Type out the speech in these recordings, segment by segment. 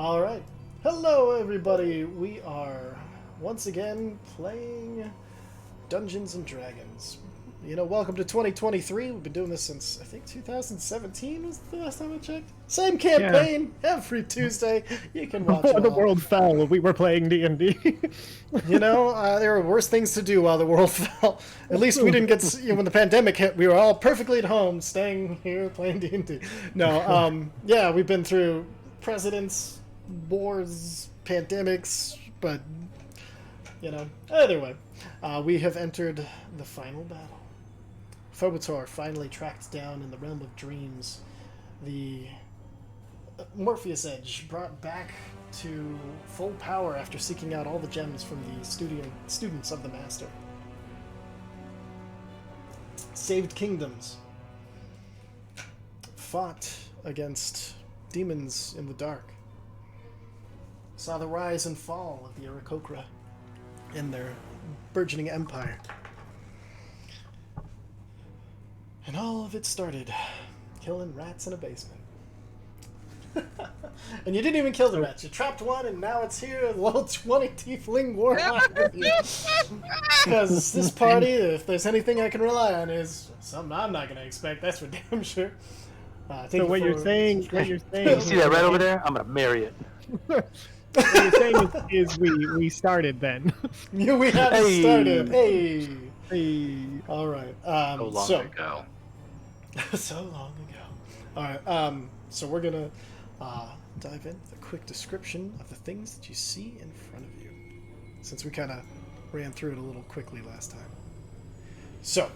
All right. Hello, everybody. We are once again playing Dungeons and Dragons. Welcome to 2023. We've been doing this since, I think, 2017 was the last time I checked. Same campaign every Tuesday. You can watch Before it the all. world fell, we were playing D&D. There were worse things to do while the world fell. At least we didn't get, when the pandemic hit, we were all perfectly at home, staying here, playing D&D. No, we've been through presidents, wars, pandemics, but, either way, we have entered the final battle. Phobator finally tracked down in the realm of dreams the Morpheus Edge, brought back to full power after seeking out all the gems from the students of the Master. Saved kingdoms. Fought against demons in the dark. Saw the rise and fall of the Aarakocra and their burgeoning empire. And all of it started killing rats in a basement. And you didn't even kill the rats. You trapped one, and now it's here, the level 20 tiefling warlock with you. Because this party, if there's anything I can rely on, is something I'm not going to expect. That's for damn sure. So what you're saying, You see that right over there? I'm gonna marry it. what you're saying is we started then. We haven't started. Hey. Hey. All right. So long ago. So long ago. All right. So we're gonna dive in with a quick description of the things that you see in front of you, since we kind of ran through it a little quickly last time. So,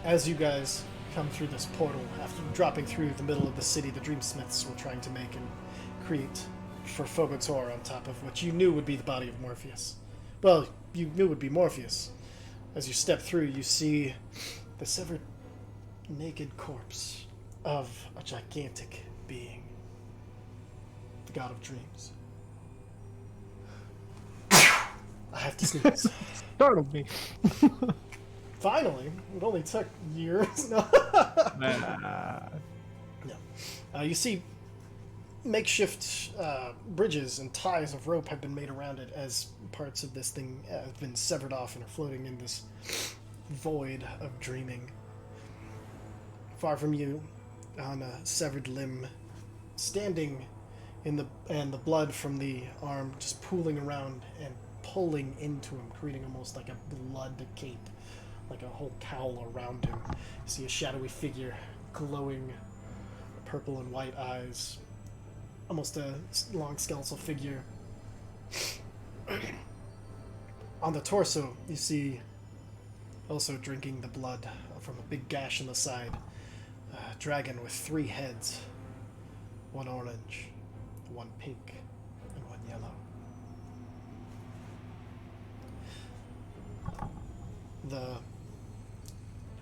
as you guys come through this portal, after dropping through the middle of the city the Dreamsmiths were trying to make and create for Phobator on top of what you knew would be the body of Morpheus. Well, you knew would be Morpheus. As you step through, you see the severed, naked corpse of a gigantic being, the god of dreams. I have to sneeze. Startled me. Finally, it only took years. No. No. You see makeshift bridges and ties of rope have been made around it as parts of this thing have been severed off and are floating in this void of dreaming. Far from you, on a severed limb, standing in the blood from the arm just pooling around and pulling into him, creating almost like a blood cape, like a whole cowl around him. You see a shadowy figure, glowing purple and white eyes, almost a long skeletal figure. On the torso, you see, also drinking the blood from a big gash in the side, a dragon with 3 heads, 1 orange, 1 pink, and 1 yellow. The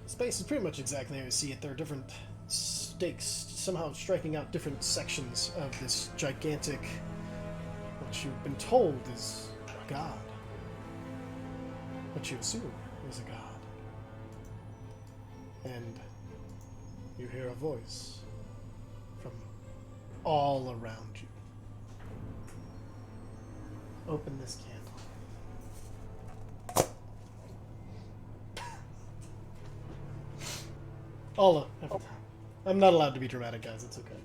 space is pretty much exactly how you see it. There are different stakes somehow striking out different sections of this gigantic, what you've been told is a god. What you assume is a god. And you hear a voice from all around you. Open this candle. All every time. I'm not allowed to be dramatic, guys. It's okay.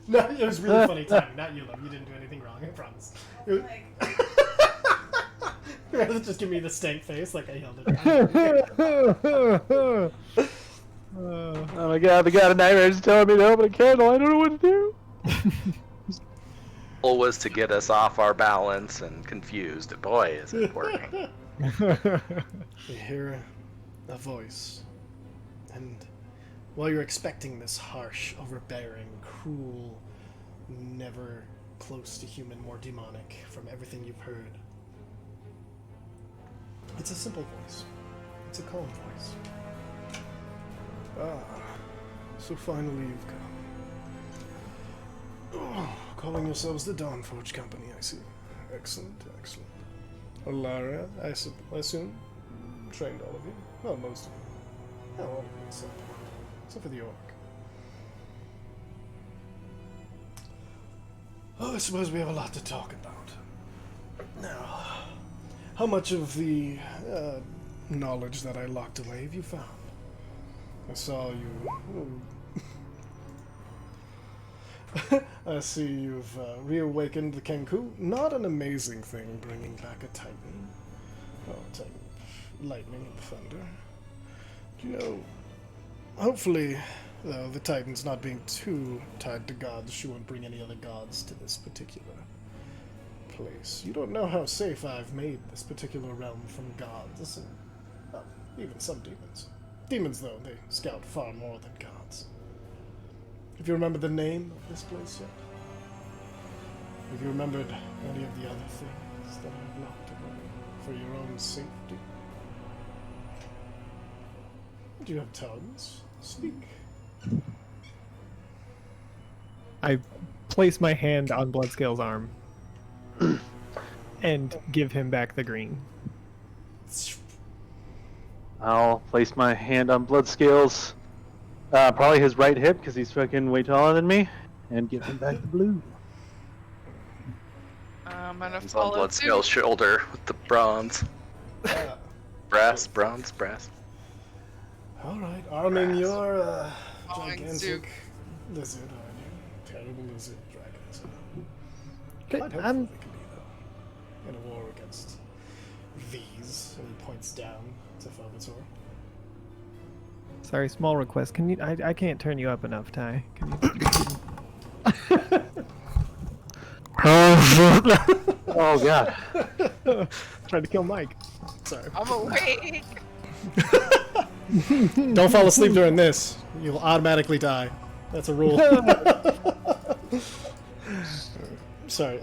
No, it was really funny timing. Not you, love. You didn't do anything wrong. I promise. You rather just give me the stank face like I yelled at. Oh my god, the god of nightmares is telling me to open a candle. I don't know what to do. Goal was to get us off our balance and confused. Boy, is it working. You hear a voice, and while you're expecting this harsh, overbearing, cruel, never close to human, more demonic from everything you've heard, it's a simple voice. It's a calm voice. Ah, so finally you've come. Oh, calling yourselves the Dawnforged Company, I see. Excellent, excellent. Alara, I assume, trained all of you. Well, most of you. Not all of you, except for the orc. suppose we have a lot to talk about. Now, how much of the knowledge that I locked away have you found? I saw you. I see you've reawakened the Kenku. Not an amazing thing, bringing back a Titan. Oh, Titan, lightning and thunder. Do you know? Hopefully, though, the Titan's not being too tied to gods. She won't bring any other gods to this particular place. You don't know how safe I've made this particular realm from gods, and well, even some demons. Demons, though, they scout far more than gods. Have you remembered the name of this place yet? Have you remembered any of the other things that I've locked away for your own safety? Do you have tongues? Speak. I place my hand on Bloodscale's arm and give him back the green. I'll place my hand on Bloodscales, probably his right hip because he's fucking way taller than me, and give him back the blue. I'm gonna He's on follow Bloodscale's suit. shoulder with the bronze. Bronze, brass. Alright, arming your Following gigantic suit. lizard, are you? Terrible lizard dragons. Okay, Quite helpful they can be, though. In a war against these, and he points down to Fobator. Sorry, small request. Can you? I can't turn you up enough, Ty. Can you? Oh god. Tried to kill Mike. Sorry. I'm awake. Don't fall asleep during this. You'll automatically die. That's a rule. Sorry.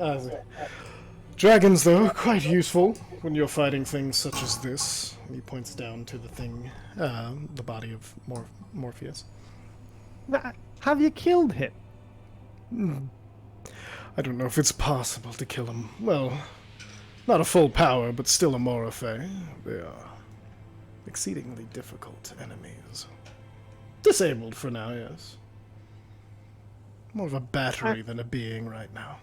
Dragons, though, quite useful when you're fighting things such as this. He points down to the thing, the body of Morpheus. Have you killed him? I don't know if it's possible to kill him. Well, not a full power, but still a Morphe. They are exceedingly difficult enemies. Disabled for now, yes. More of a battery than a being right now.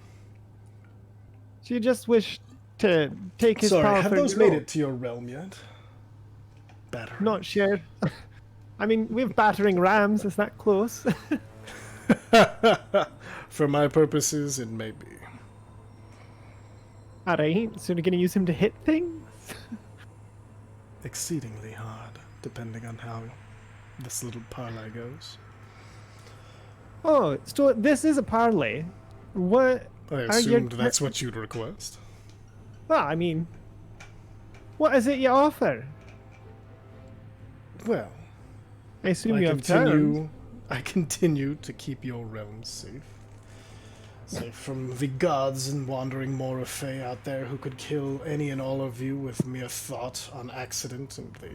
So you just wish to take his Sorry, power have for those your made own? it to your realm yet? Battery. Not sure. I mean, we have battering rams. Is that close? For my purposes, it may be. Alright, so you're gonna use him to hit things? Exceedingly hard, depending on how this little parlay goes. Oh, so this is a parlay. What? I Are you- assumed that's what you'd request. Well, I mean, what is it you offer? Well, I assume you have terms. I continue to keep your realm safe. Safe from the gods and wandering Morphe out there who could kill any and all of you with mere thought on accident and the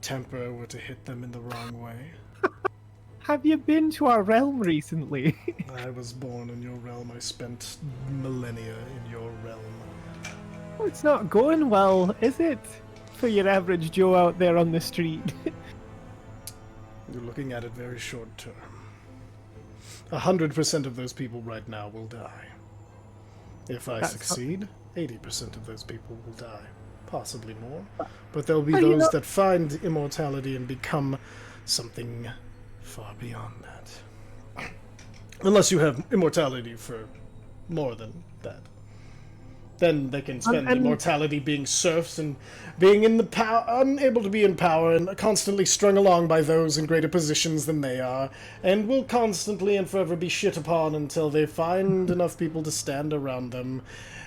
temper were to hit them in the wrong way. Have you been to our realm recently? I was born in your realm. I spent millennia in your realm. Well, it's not going well, is it? For your average Joe out there on the street. You're looking at it very short term. 100% of those people right now will die. If I That's succeed, 80% of those people will die. Possibly more. But there'll be Well, you those know- that find immortality and become something far beyond that. Unless you have immortality for more than that. Then they can spend and- immortality being serfs and being in the unable to be in power and constantly strung along by those in greater positions than they are, and will constantly and forever be shit upon until they find enough people to stand around them,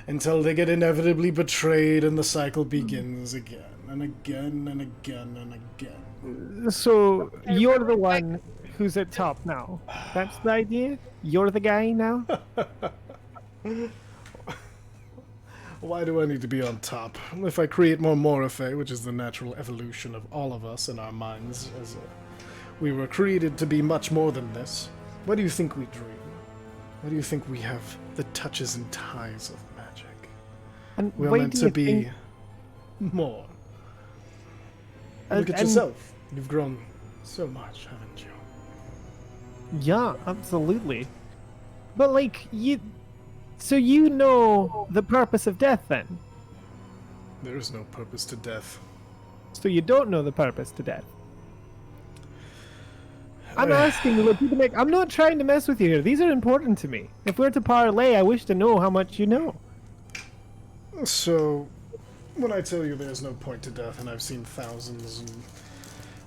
until they get inevitably betrayed and the cycle begins again and again and again and again. So you're the one who's at top now. That's the idea? You're the guy now? Why do I need to be on top? If I create more Morphe, which is the natural evolution of all of us in our minds, we were created to be much more than this. Why do you think we dream? Why do you think we have the touches and ties of magic? And We're why meant do to you be think- more. Look at and- yourself. You've grown so much, haven't you? Yeah, absolutely. But like So you know the purpose of death, then? There is no purpose to death. So you don't know the purpose to death? I'm asking you what you can make. I'm not trying to mess with you here. These are important to me. If we're to parlay, I wish to know how much you know. So, when I tell you there's no point to death, and I've seen thousands and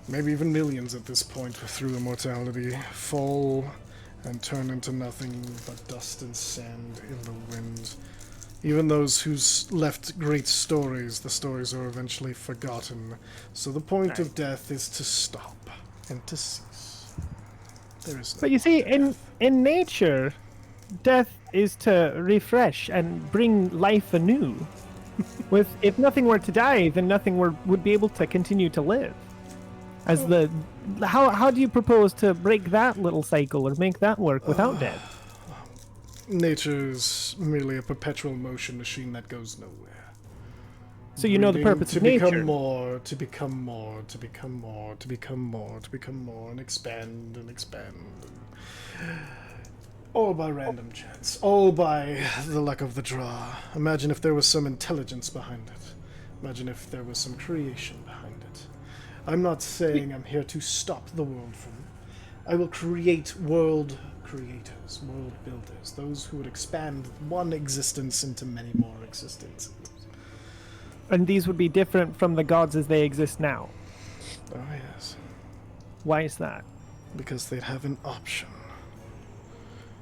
maybe even millions at this point through immortality fall and turn into nothing but dust and sand in the wind. Even those who's left great stories, the stories are eventually forgotten. So the point of death is to stop and to cease. There is no But you see, point to death. in nature, death is to refresh and bring life anew. If nothing were to die, then nothing would be able to continue to live. How do you propose to break that little cycle or make that work without death? Nature's merely a perpetual motion machine that goes nowhere. So you know the Breeding purpose to of nature. become more, to become more, to become more, to become more, to become more, and expand and expand. All by random chance. All by the luck of the draw. Imagine if there was some intelligence behind it. Imagine if there was some creation behind it. I'm not saying I'm here to stop the world from. I will create world creators, world builders, those who would expand one existence into many more existences. And these would be different from the gods as they exist now. Oh yes, Why is that? because they'd have an option.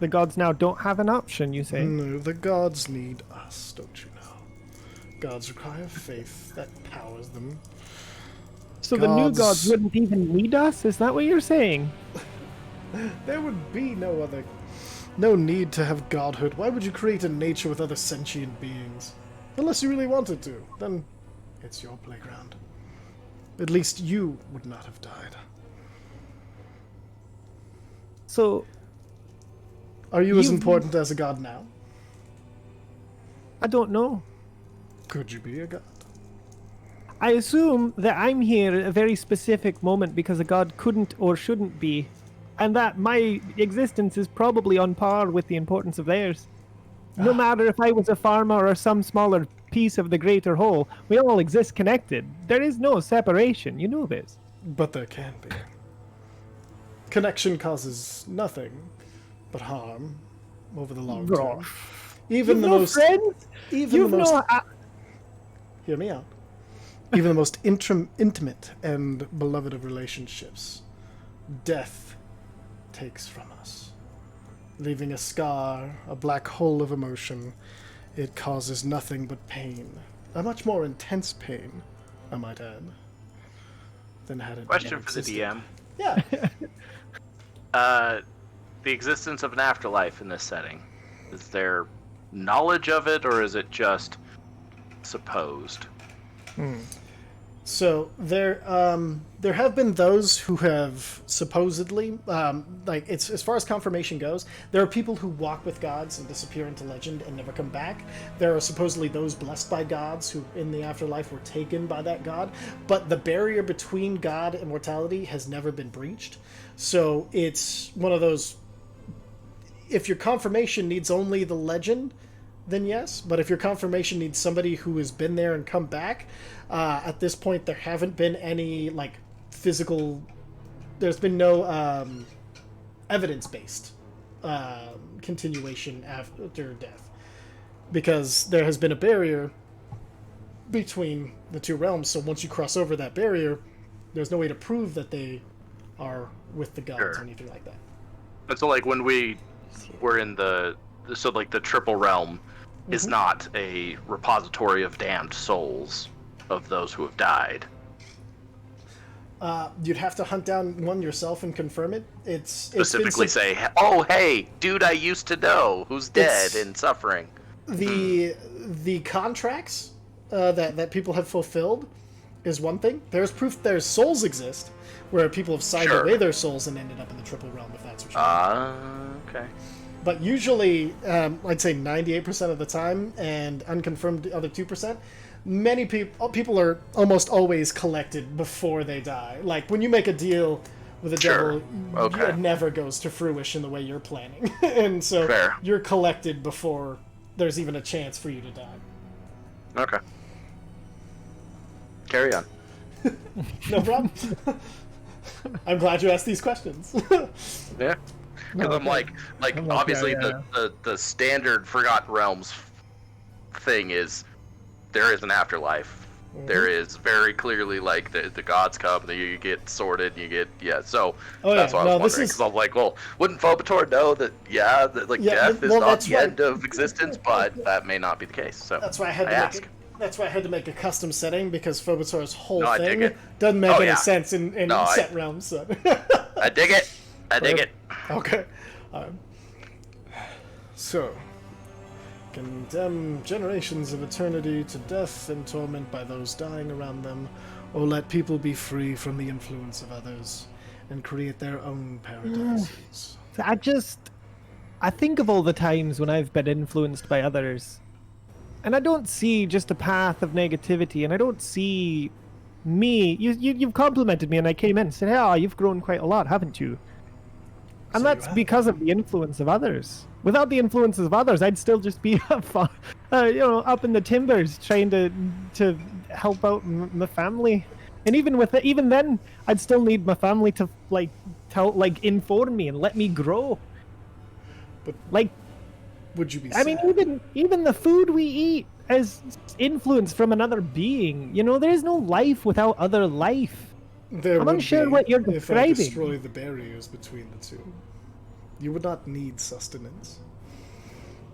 The gods now don't have an option, you say? No, the gods need us, don't you know? Gods require faith that powers them. So the new Gods- gods wouldn't even need us? Is that what you're saying? There would be no need to have godhood. Why would you create a nature with other sentient beings? Unless you really wanted to, then it's your playground. At least you would not have died. So Are you as You- important as a god now? I don't know. Could you be a god? I assume that I'm here at a very specific moment because a god couldn't or shouldn't be, and that my existence is probably on par with the importance of theirs. No matter if I was a farmer or some smaller piece of the greater whole, we all exist connected. There is no separation, you know this. But there can be. Connection causes nothing but harm over the long Bro. term. Even You've the no most friends? even You've the most no... hear me out. Even the most intimate and beloved of relationships, death takes from us, leaving a scar, a black hole of emotion. It causes nothing but pain, a much more intense pain, I might add, than had it Question never for the existed. DM. Yeah. The existence of an afterlife in this setting. Is there knowledge of it, or is it just supposed? So there have been those who have supposedly, like it's as far as confirmation goes, there are people who walk with gods and disappear into legend and never come back. There are supposedly those blessed by gods who, in the afterlife, were taken by that god. But the barrier between God and mortality has never been breached. So it's one of those. If your confirmation needs only the legend, then yes. But if your confirmation needs somebody who has been there and come back, at this point there haven't been any like physical. There's been no evidence-based continuation after death, because there has been a barrier between the two realms. So once you cross over that barrier, there's no way to prove that they are with the gods Sure. or anything like that. But so, like, when we were in the triple realm is not a repository of damned souls of those who have died. You'd have to hunt down one yourself and confirm it. It's been Specifically say, oh, hey, dude I used to know who's dead It's- and suffering. the contracts that people have fulfilled is one thing. There's proof their souls exist, where people have signed Sure. away their souls and ended up in the triple realm, if that's what you mean. Okay. But usually, I'd say 98% of the time, and unconfirmed the other 2%, many people are almost always collected before they die. Like, when you make a deal with the Sure. devil, Okay. it never goes to fruition the way you're planning. And so Fair. you're collected before there's even a chance for you to die. Okay. Carry on. No problem. I'm glad you asked these questions. Yeah. Because I'm like obviously the standard Forgotten Realms thing is there is an afterlife. There is very clearly like the gods come, you get sorted, you get So that's what I was wondering. Because I'm like, well, wouldn't Phobator know that? That death is not the end of existence, but that may not be the case. So that's why I had to ask. That's why I had to make a custom setting, because Phobator's whole I dig thing it. doesn't make any yeah. sense in set realms. So. I dig it. I dig it. Okay. So, condemn generations of eternity to death and torment by those dying around them, or let people be free from the influence of others and create their own paradises. I think of all the times when I've been influenced by others, and I don't see just a path of negativity, and I don't see me. You've complimented me, and I came in and said, "Oh, you've grown quite a lot, haven't you?" And So that's because of the influence of others. Without the influences of others, I'd still just be up in the timbers trying to help out my family. And even then, I'd still need my family to inform me and let me grow. But like, would you be? I mean, even the food we eat is influence from another being. There is no life without other life. I'm unsure what you're describing. If I destroy the barriers between the two, you would not need sustenance.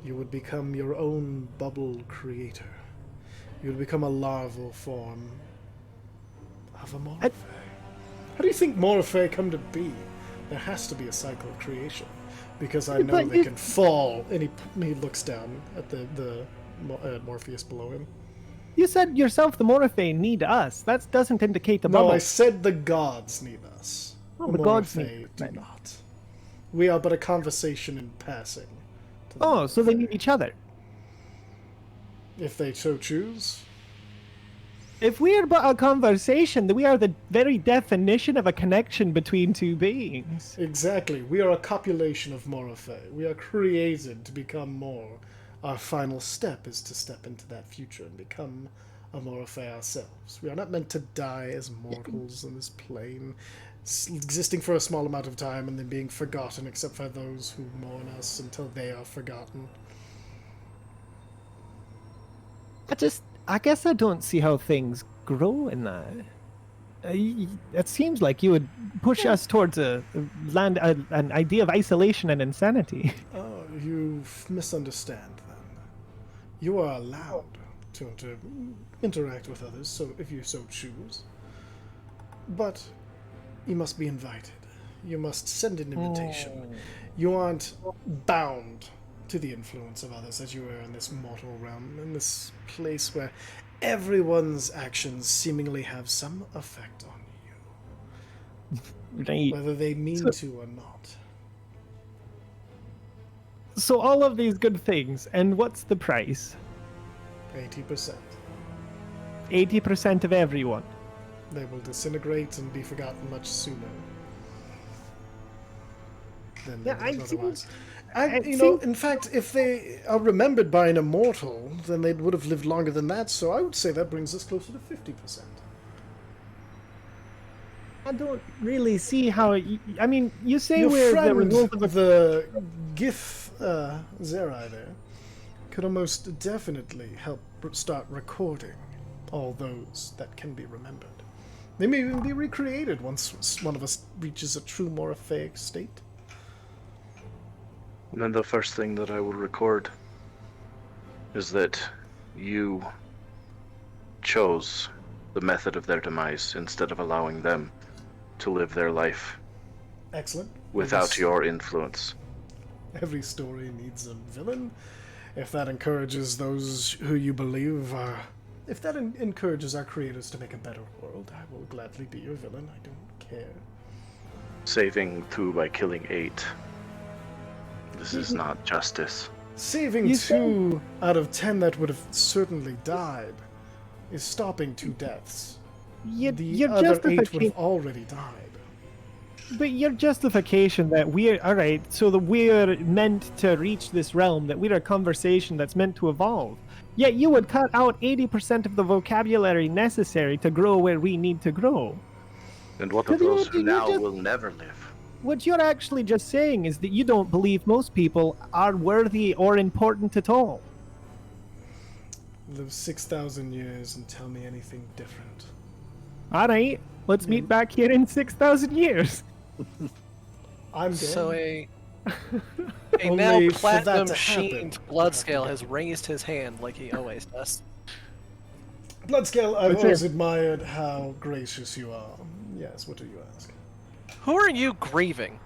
You would become your own bubble creator. You would become a larval form of a Morphe. How do you think Morphe come to be? There has to be a cycle of creation, because I know they can fall. And he looks down at the Morpheus below him. You said yourself the Morphe need us. That doesn't indicate the bubble. No, I said the gods need us. Oh, the gods do not. We are but a conversation in passing. Oh, so they need each other. If they so choose. If we are but a conversation, then we are the very definition of a connection between two beings. Exactly. We are a copulation of Morphe. We are created to become more. Our final step is to step into that future and become a Morphe ourselves. We are not meant to die as mortals on this plane, existing for a small amount of time and then being forgotten except for those who mourn us until they are forgotten. I guess I don't see how things grow in that. It seems like you would push us towards an idea of isolation and insanity. Oh, you misunderstand then. You are allowed to interact with others, so if you so choose. But you must be invited. You must send an invitation. You aren't bound to the influence of others as you are in this mortal realm, in this place where everyone's actions seemingly have some effect on you. Right. Whether they mean to or not. So all of these good things, and what's the price? 80%. 80% of everyone. They will disintegrate and be forgotten much sooner than otherwise. In fact, if they are remembered by an immortal, then they would have lived longer than that, so I would say that brings us closer to 50%. I don't really see how... you say Your we're friend, the result of the Gith Zerai there, could almost definitely help start recording all those that can be remembered. They may even be recreated once one of us reaches a true Morphaic state. And then the first thing that I will record is that you chose the method of their demise instead of allowing them to live their life. Excellent. Without your influence. Every story needs a villain. If that encourages those who you believe are... If that encourages our creators to make a better world, I will gladly be your villain. I don't care. Saving 2 by killing 8. This is not justice. Saving 2 out of 10 that would have certainly died is stopping 2 deaths. The other 8 would have already died. But your justification that we're all right, so that we're meant to reach this realm, that we're a conversation that's meant to evolve. Yet you would cut out 80% of the vocabulary necessary to grow where we need to grow. And what of Because those who you now just- will never live? What you're actually just saying is that you don't believe most people are worthy or important at all. Live 6,000 years and tell me anything different. All right, let's meet back here in 6,000 years. I'm dead. So a Only now for that platinum to happen. sheened Bloodscale has raised his hand like he always does. Bloodscale, I've What's always it? admired how gracious you are. Yes, what do you ask? Who are you grieving?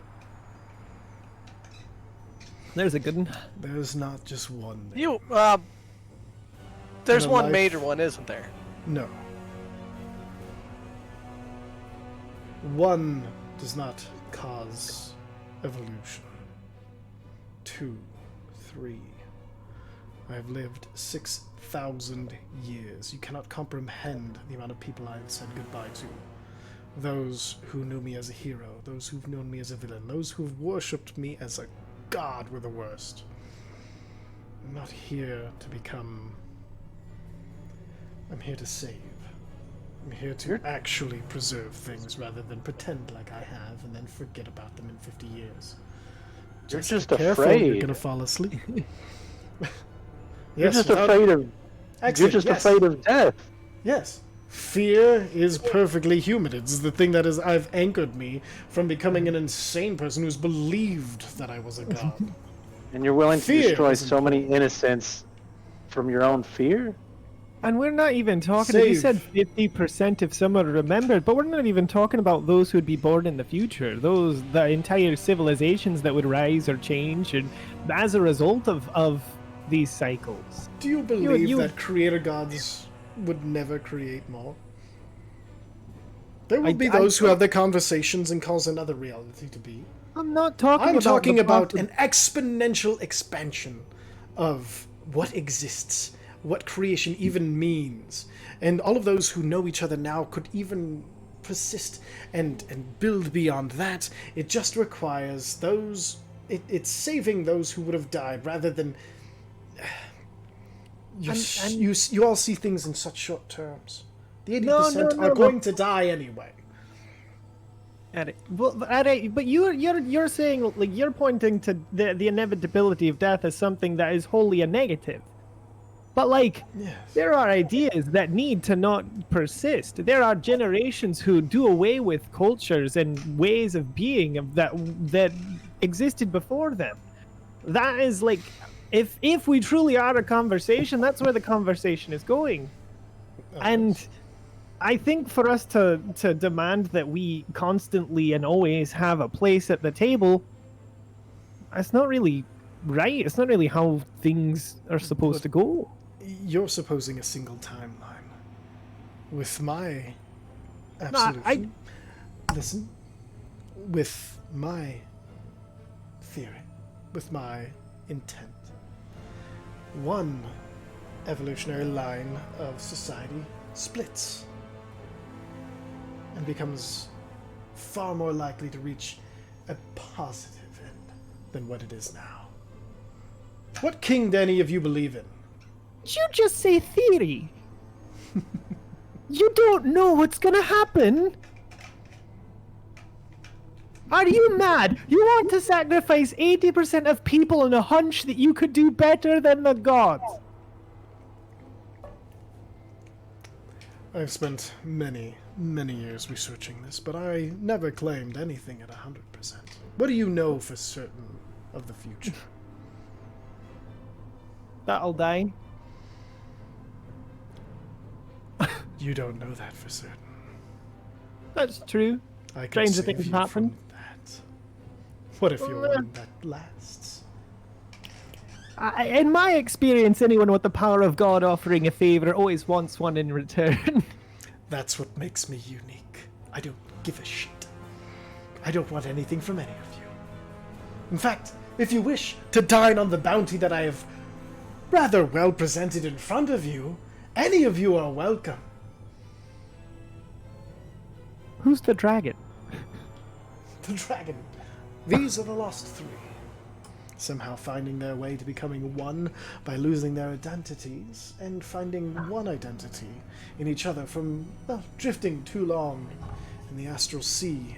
There's a good one. There's not just one. name. You, there's In a one life- major one, isn't there? No. One does not cause evolution. 2, 3. I have lived 6,000 years. You cannot comprehend the amount of people I have said goodbye to. Those who knew me as a hero, those who've known me as a villain, those who've worshipped me as a god were the worst. I'm not here to become... I'm here to save. I'm here to actually preserve things rather than pretend like I have and then forget about them in 50 years. You're be just careful, afraid. You're gonna fall asleep. You're Yes, just without- afraid of. Excellent, You're just yes. afraid of death. Yes. Fear is perfectly human. It's the thing that I've anchored me from becoming an insane person who's believed that I was a god. And you're willing to Fear destroy is so many innocents from your own fear? And we're not even talking, you said Save. 50% if someone remembered, but we're not even talking about those who would be born in the future. The entire civilizations that would rise or change and as a result of these cycles. Do you believe you- that creator gods would never create more? There will be those who have their conversations and cause another reality to be. I'm not talking I'm about talking the about possi- an exponential expansion of what exists, what creation even means. And all of those who know each other now could even persist and build beyond that. It just requires those... It's saving those who would have died rather than... You all see things in such short terms. The 80% are going to die anyway. But you're saying, like, you're pointing to the inevitability of death as something that is wholly a negative. But like, Yes. there are ideas that need to not persist. There are generations who do away with cultures and ways of being that existed before them. That is like, if we truly are a conversation, that's where the conversation is going. And I think for us to demand that we constantly and always have a place at the table, that's not really right. It's not really how things are supposed to go. You're supposing a single timeline. With my No, absolution, listen, with my theory, with my intent, one evolutionary line of society splits and becomes far more likely to reach a positive end than what it is now. What king do any of you believe in? Did you just say theory? You don't know what's gonna happen. Are you mad? You want to sacrifice 80% of people on a hunch that you could do better than the gods? I've spent many, many years researching this, but I never claimed anything at 100%. What do you know for certain of the future? That'll die. You don't know that for certain. That's true. I can Stranger save things you happen. from that. What if you're one that lasts? In my experience, anyone with the power of God offering a favor always wants one in return. That's what makes me unique. I don't give a shit. I don't want anything from any of you. In fact, if you wish to dine on the bounty that I have rather well presented in front of you, any of you are welcome. Who's the dragon? the dragon. These are the lost three. Somehow finding their way to becoming one by losing their identities and finding one identity in each other from, well, drifting too long in the astral sea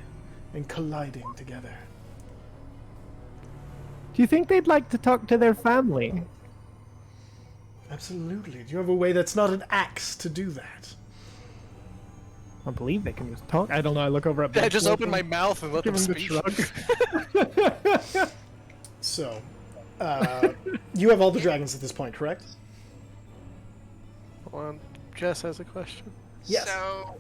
and colliding together. Do you think they'd like to talk to their family? Absolutely. Do you have a way that's not an axe to do that? I believe they can just talk. I don't know. I look over at. I just open my mouth and let them Give him speak. the shrug. So, you have all the dragons at this point, correct? Hold on. Jess has a question. Yes. So,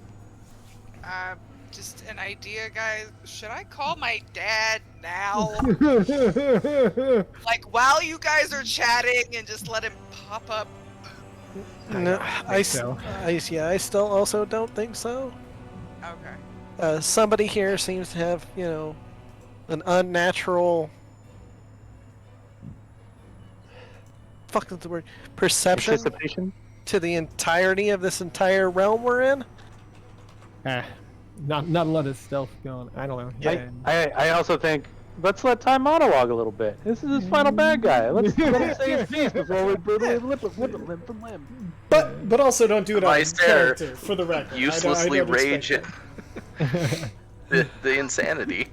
just an idea, guys. Should I call my dad now? Like, while you guys are chatting and just let him pop up? No, I so. still also don't think so. Okay. Somebody here seems to have, an unnatural. Fuck is the word? Perception Anticipation? to the entirety of this entire realm we're in. Not a lot of stealth going. I don't know. Yeah. I also think, let's let Ty monologue a little bit. This is his final bad guy. Let's let him say his piece before we brutally lip him limb from limb. But also don't do it out Vice of there, character, for the record. Uselessly I don't rage expect at the insanity.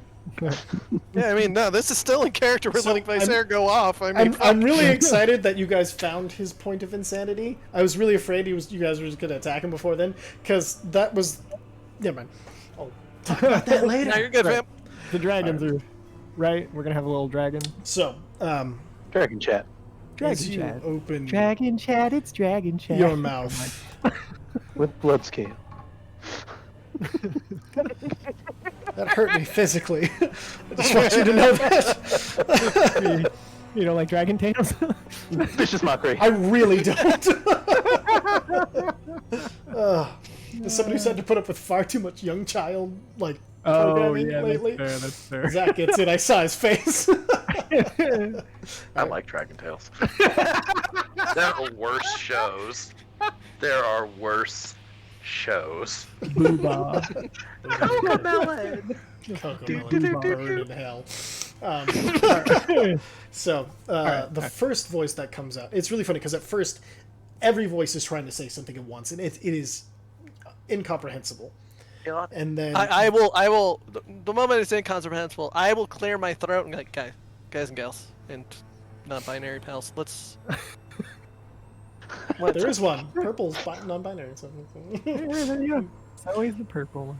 Yeah, I mean, no, this is still in character. We're So letting Visair go off. I mean, I'm really excited that you guys found his point of insanity. I was really afraid you guys were just going to attack him before then, because that was... Yeah, man. I'll talk about that later. no, you're good, Right. fam. The dragons are right. We're gonna have a little dragon. So, Dragon chat. Dragon as you chat. open Dragon chat. It's dragon chat. your mouth, With blood scale. that hurt me physically. I just want you to know that. You know, like dragon tails. Vicious mockery. I really don't. As somebody who's had to put up with far too much young child, like, programming lately. That's fair. Zach gets it. I saw his face. I like Dragon Tales. There are worse shows. There are worse shows. Booba. Cocomelon. Cocomelon burned in hell. So, the first voice that comes out, it's really funny because at first, every voice is trying to say something at once, and it is incomprehensible. And then I will. The moment it's incomprehensible, I will clear my throat and be like, guys and gals, and non-binary pals, let's. there is one. Purple's non-binary. So. Yeah, it's always the purple one.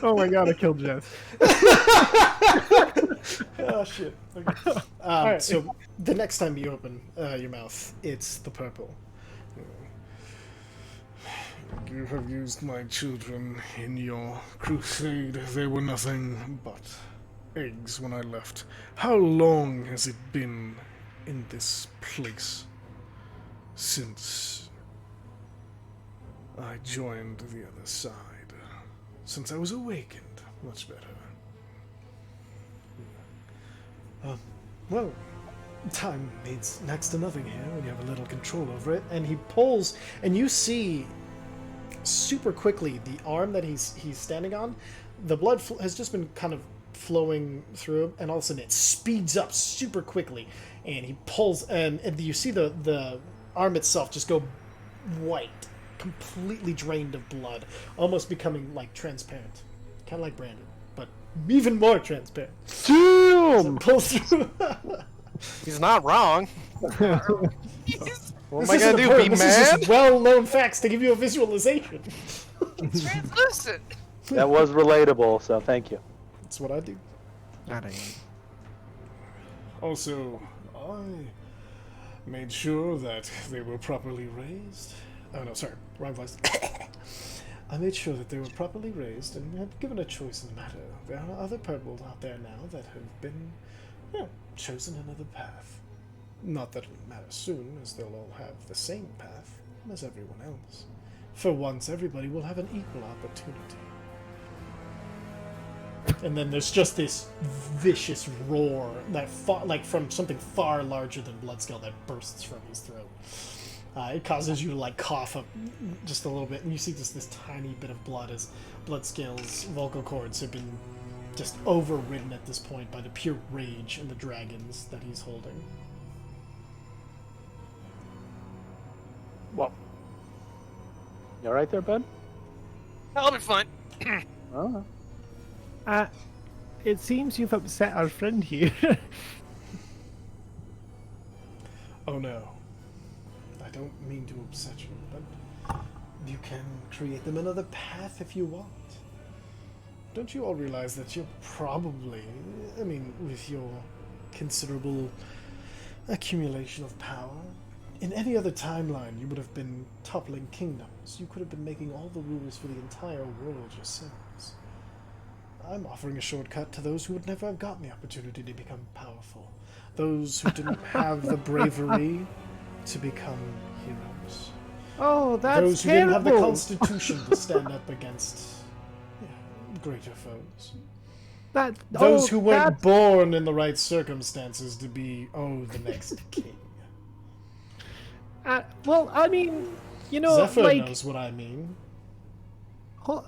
Oh my god, I killed Jess. Oh shit. Okay. Alright. So the next time you open your mouth, it's the purple. You have used my children in your crusade. They were nothing but eggs when I left. How long has it been in this place since I joined the other side? Since I was awakened. Much better. Well, time means next to nothing here when you have a little control over it. And he pulls, and you see super quickly the arm that he's standing on. The blood has just been kind of flowing through him, and all of a sudden it speeds up super quickly. And he pulls, and you see the arm itself just go white, completely drained of blood, almost becoming like transparent, kind of like Brandon, but even more transparent. Damn! Pulls through. He's not wrong. What am I gonna do? Be This is mad? just well-known facts to give you a visualization. It's translucent. That was relatable, so thank you. That's what I do. Not ain't. Also, I made sure that they were properly raised. Oh no, sorry, wrong voice. I made sure that they were properly raised and had given a choice in the matter. There are other purples out there now that have been, chosen another path. Not that it will matter soon, as they'll all have the same path as everyone else. For once, everybody will have an equal opportunity. And then there's just this vicious roar that from something far larger than Bloodscale that bursts from his throat. It causes you to like cough up just a little bit, and you see just this tiny bit of blood as Bloodscale's vocal cords have been just overridden at this point by the pure rage and the dragons that he's holding. Well, you all right there, bud? I'll be fine. Oh. It seems you've upset our friend here. Oh no. I don't mean to upset you, but you can create them another path if you want. Don't you all realize that you're probably, I mean, with your considerable accumulation of power, in any other timeline you would have been toppling kingdoms. You could have been making all the rules for the entire world yourselves. I'm offering a shortcut to those who would never have gotten the opportunity to become powerful. Those who didn't have the bravery to become heroes. Oh, that's Those who terrible. didn't have the constitution to stand up against greater foes. Those who weren't born in the right circumstances to be, the next king. Well, I mean, you know, Zephyr like... knows what I mean.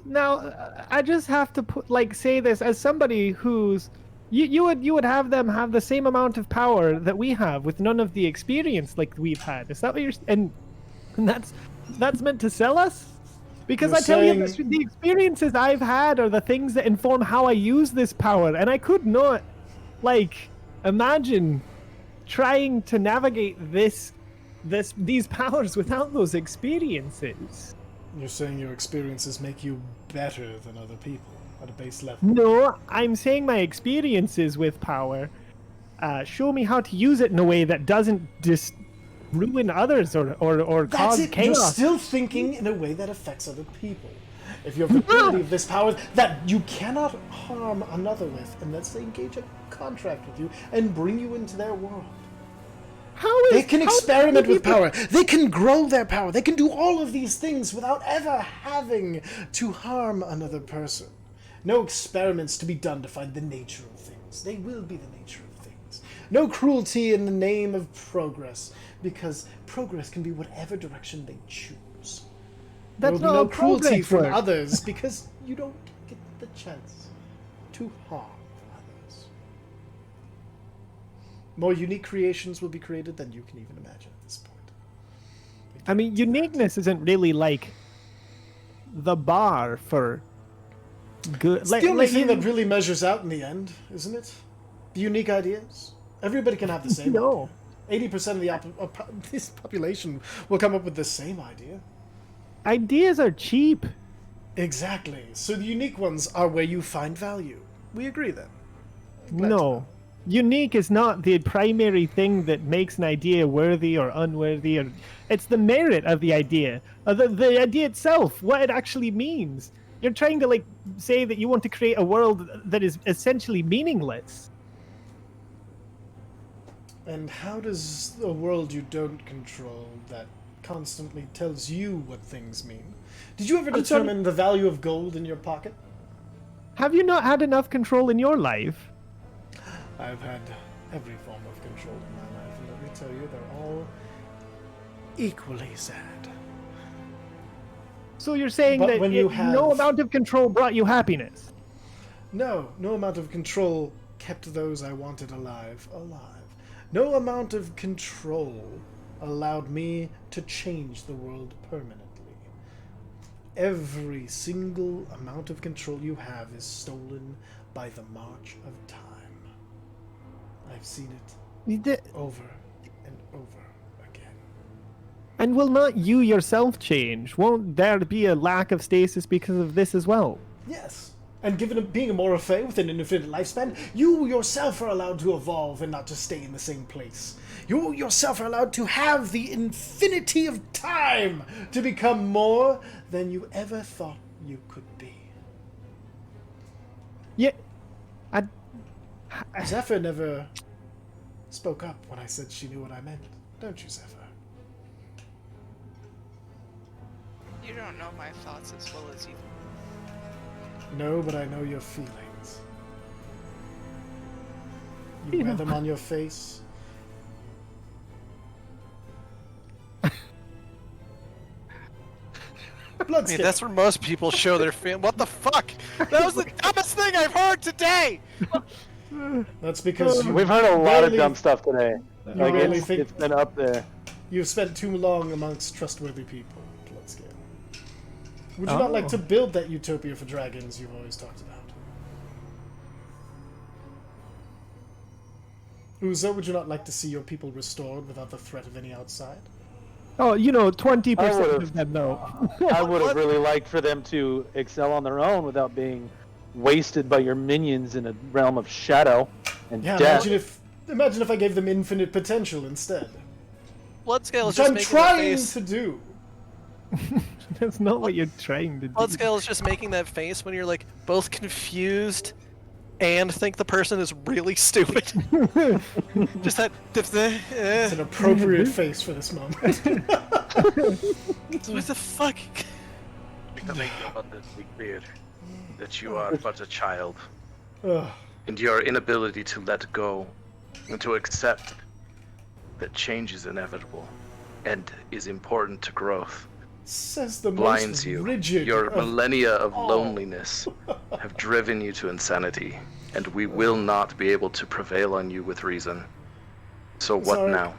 Now, I just have to say this as somebody who's... You would have them have the same amount of power that we have with none of the experience like we've had. Is that what you're... And that's meant to sell us? Because You're I tell you, saying- the experiences I've had are the things that inform how I use this power, and I could not, like, imagine trying to navigate these powers without those experiences. You're saying your experiences make you better than other people at a base level. No, I'm saying my experiences with power show me how to use it in a way that doesn't just ruin others or That's cause it. chaos. You're still thinking in a way that affects other people. If you have the ability of this power that you cannot harm another with unless they engage a contract with you and bring you into their world. They can experiment with power. They can grow their power. They can do all of these things without ever having to harm another person. No experiments to be done to find the nature of things. They will be the nature of things. No cruelty in the name of progress, because progress can be whatever direction they choose. There That's will be not no how cruelty progress from works. others because you don't get the chance to harm others. More unique creations will be created than you can even imagine at this point. I mean, uniqueness isn't really like the bar for good. It's the only thing that really measures out in the end, isn't it? The unique ideas. Everybody can have the same. No. 80% of the this population will come up with the same idea. Ideas are cheap. Exactly. So the unique ones are where you find value. We agree then. Glad to No. know. Unique is not the primary thing that makes an idea worthy or unworthy. It's the merit of the idea. The idea itself, what it actually means. You're trying to, like, say that you want to create a world that is essentially meaningless. And how does a world you don't control that constantly tells you what things mean? Did you ever I'm sorry. determine the value of gold in your pocket? Have you not had enough control in your life? I've had every form of control in my life, and let me tell you, they're all equally sad. So you're saying But that when you no have- amount of control brought you happiness? No amount of control kept those I wanted alive. No amount of control allowed me to change the world permanently. Every single amount of control you have is stolen by the march of time. I've seen it over and over again. And will not you yourself change? Won't there be a lack of stasis because of this as well? Yes. And given being a Morphe with an infinite lifespan, you yourself are allowed to evolve and not to stay in the same place. You yourself are allowed to have the infinity of time to become more than you ever thought you could be. Yeah. Zephyr never spoke up when I said she knew what I meant. Don't you, Zephyr? You don't know my thoughts as well as you. No, but I know your feelings. You wear them on your face. Blood I mean, that's where most people show their fan. What the fuck? That was the dumbest thing I've heard today. That's because We've heard a lot of barely- dumb stuff today. Like really it's, think- it's been up there. You've spent too long amongst trustworthy people, Bloodscale. Would you not like to build that utopia for dragons you've always talked about? Uzo, would you not like to see your people restored without the threat of any outside? Oh, 20% I would've- of them, though. I would have really liked for them to excel on their own without being wasted by your minions in a realm of shadow and Yeah, death. imagine if I gave them infinite potential instead. Bloodscale is Which just I'm making trying that face. to do. That's not what you're trying to do. Bloodscale is just making that face when you're like both confused and think the person is really stupid. Just that. It's an appropriate face for this moment. What the fuck? Becoming abundantly clear that you are but a child, Ugh. and your inability to let go and to accept that change is inevitable and is important to growth Says the blinds most you. rigid Your of millennia of all. loneliness have driven you to insanity, and we will not be able to prevail on you with reason. So what Sorry. now?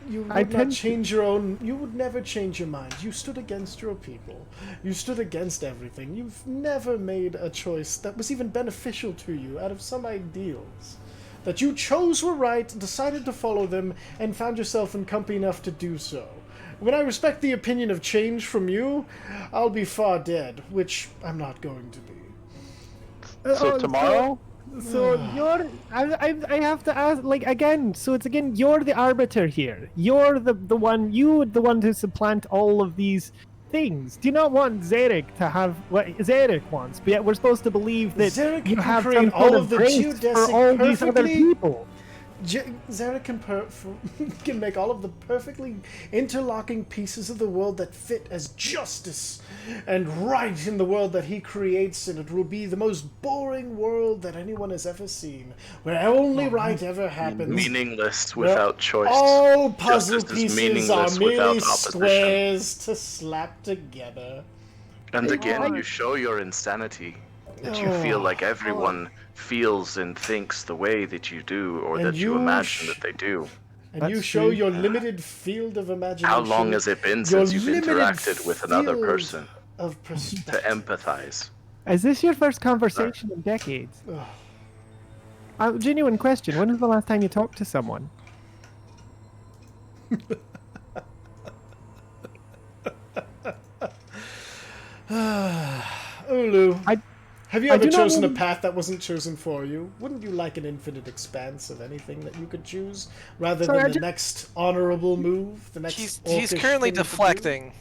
You I would not tend to- change your own. You would never change your mind. You stood against your people. You stood against everything. You've never made a choice that was even beneficial to you out of some ideals that you chose were right, decided to follow them, and found yourself in company enough to do so. When I respect the opinion of change from you, I'll be far dead, which I'm not going to be. So tomorrow? So you're, I have to ask, like, again, so it's again, you're the arbiter here. You're the one to supplant all of these things. Do you not want Zarek to have what Zarek wants? But yet we're supposed to believe that Zarek you can have create some all sort of the grace geodesic for all these other perfectly- people. Zarek can make all of the perfectly interlocking pieces of the world that fit as justice and right in the world that he creates, and it will be the most boring world that anyone has ever seen, where only right ever happens. Meaningless where without choice. All puzzle Justice is pieces meaningless are merely without opposition. squares to slap together. And again, you show your insanity. That you feel like everyone feels and thinks the way that you do, or And that you you imagine that they do. And you That's show true. your limited field of imagination. How long has it been your since you've limited interacted with another field person of to perspective. empathize? Is this your first conversation in decades? Genuine question. When was the last time you talked to someone? Ulu, have you I ever do not chosen a want- path that wasn't chosen for you? Wouldn't you like an infinite expanse of anything that you could choose, rather Sorry, I than the ju- next honorable move? The next He's orcish currently thing to do? deflecting.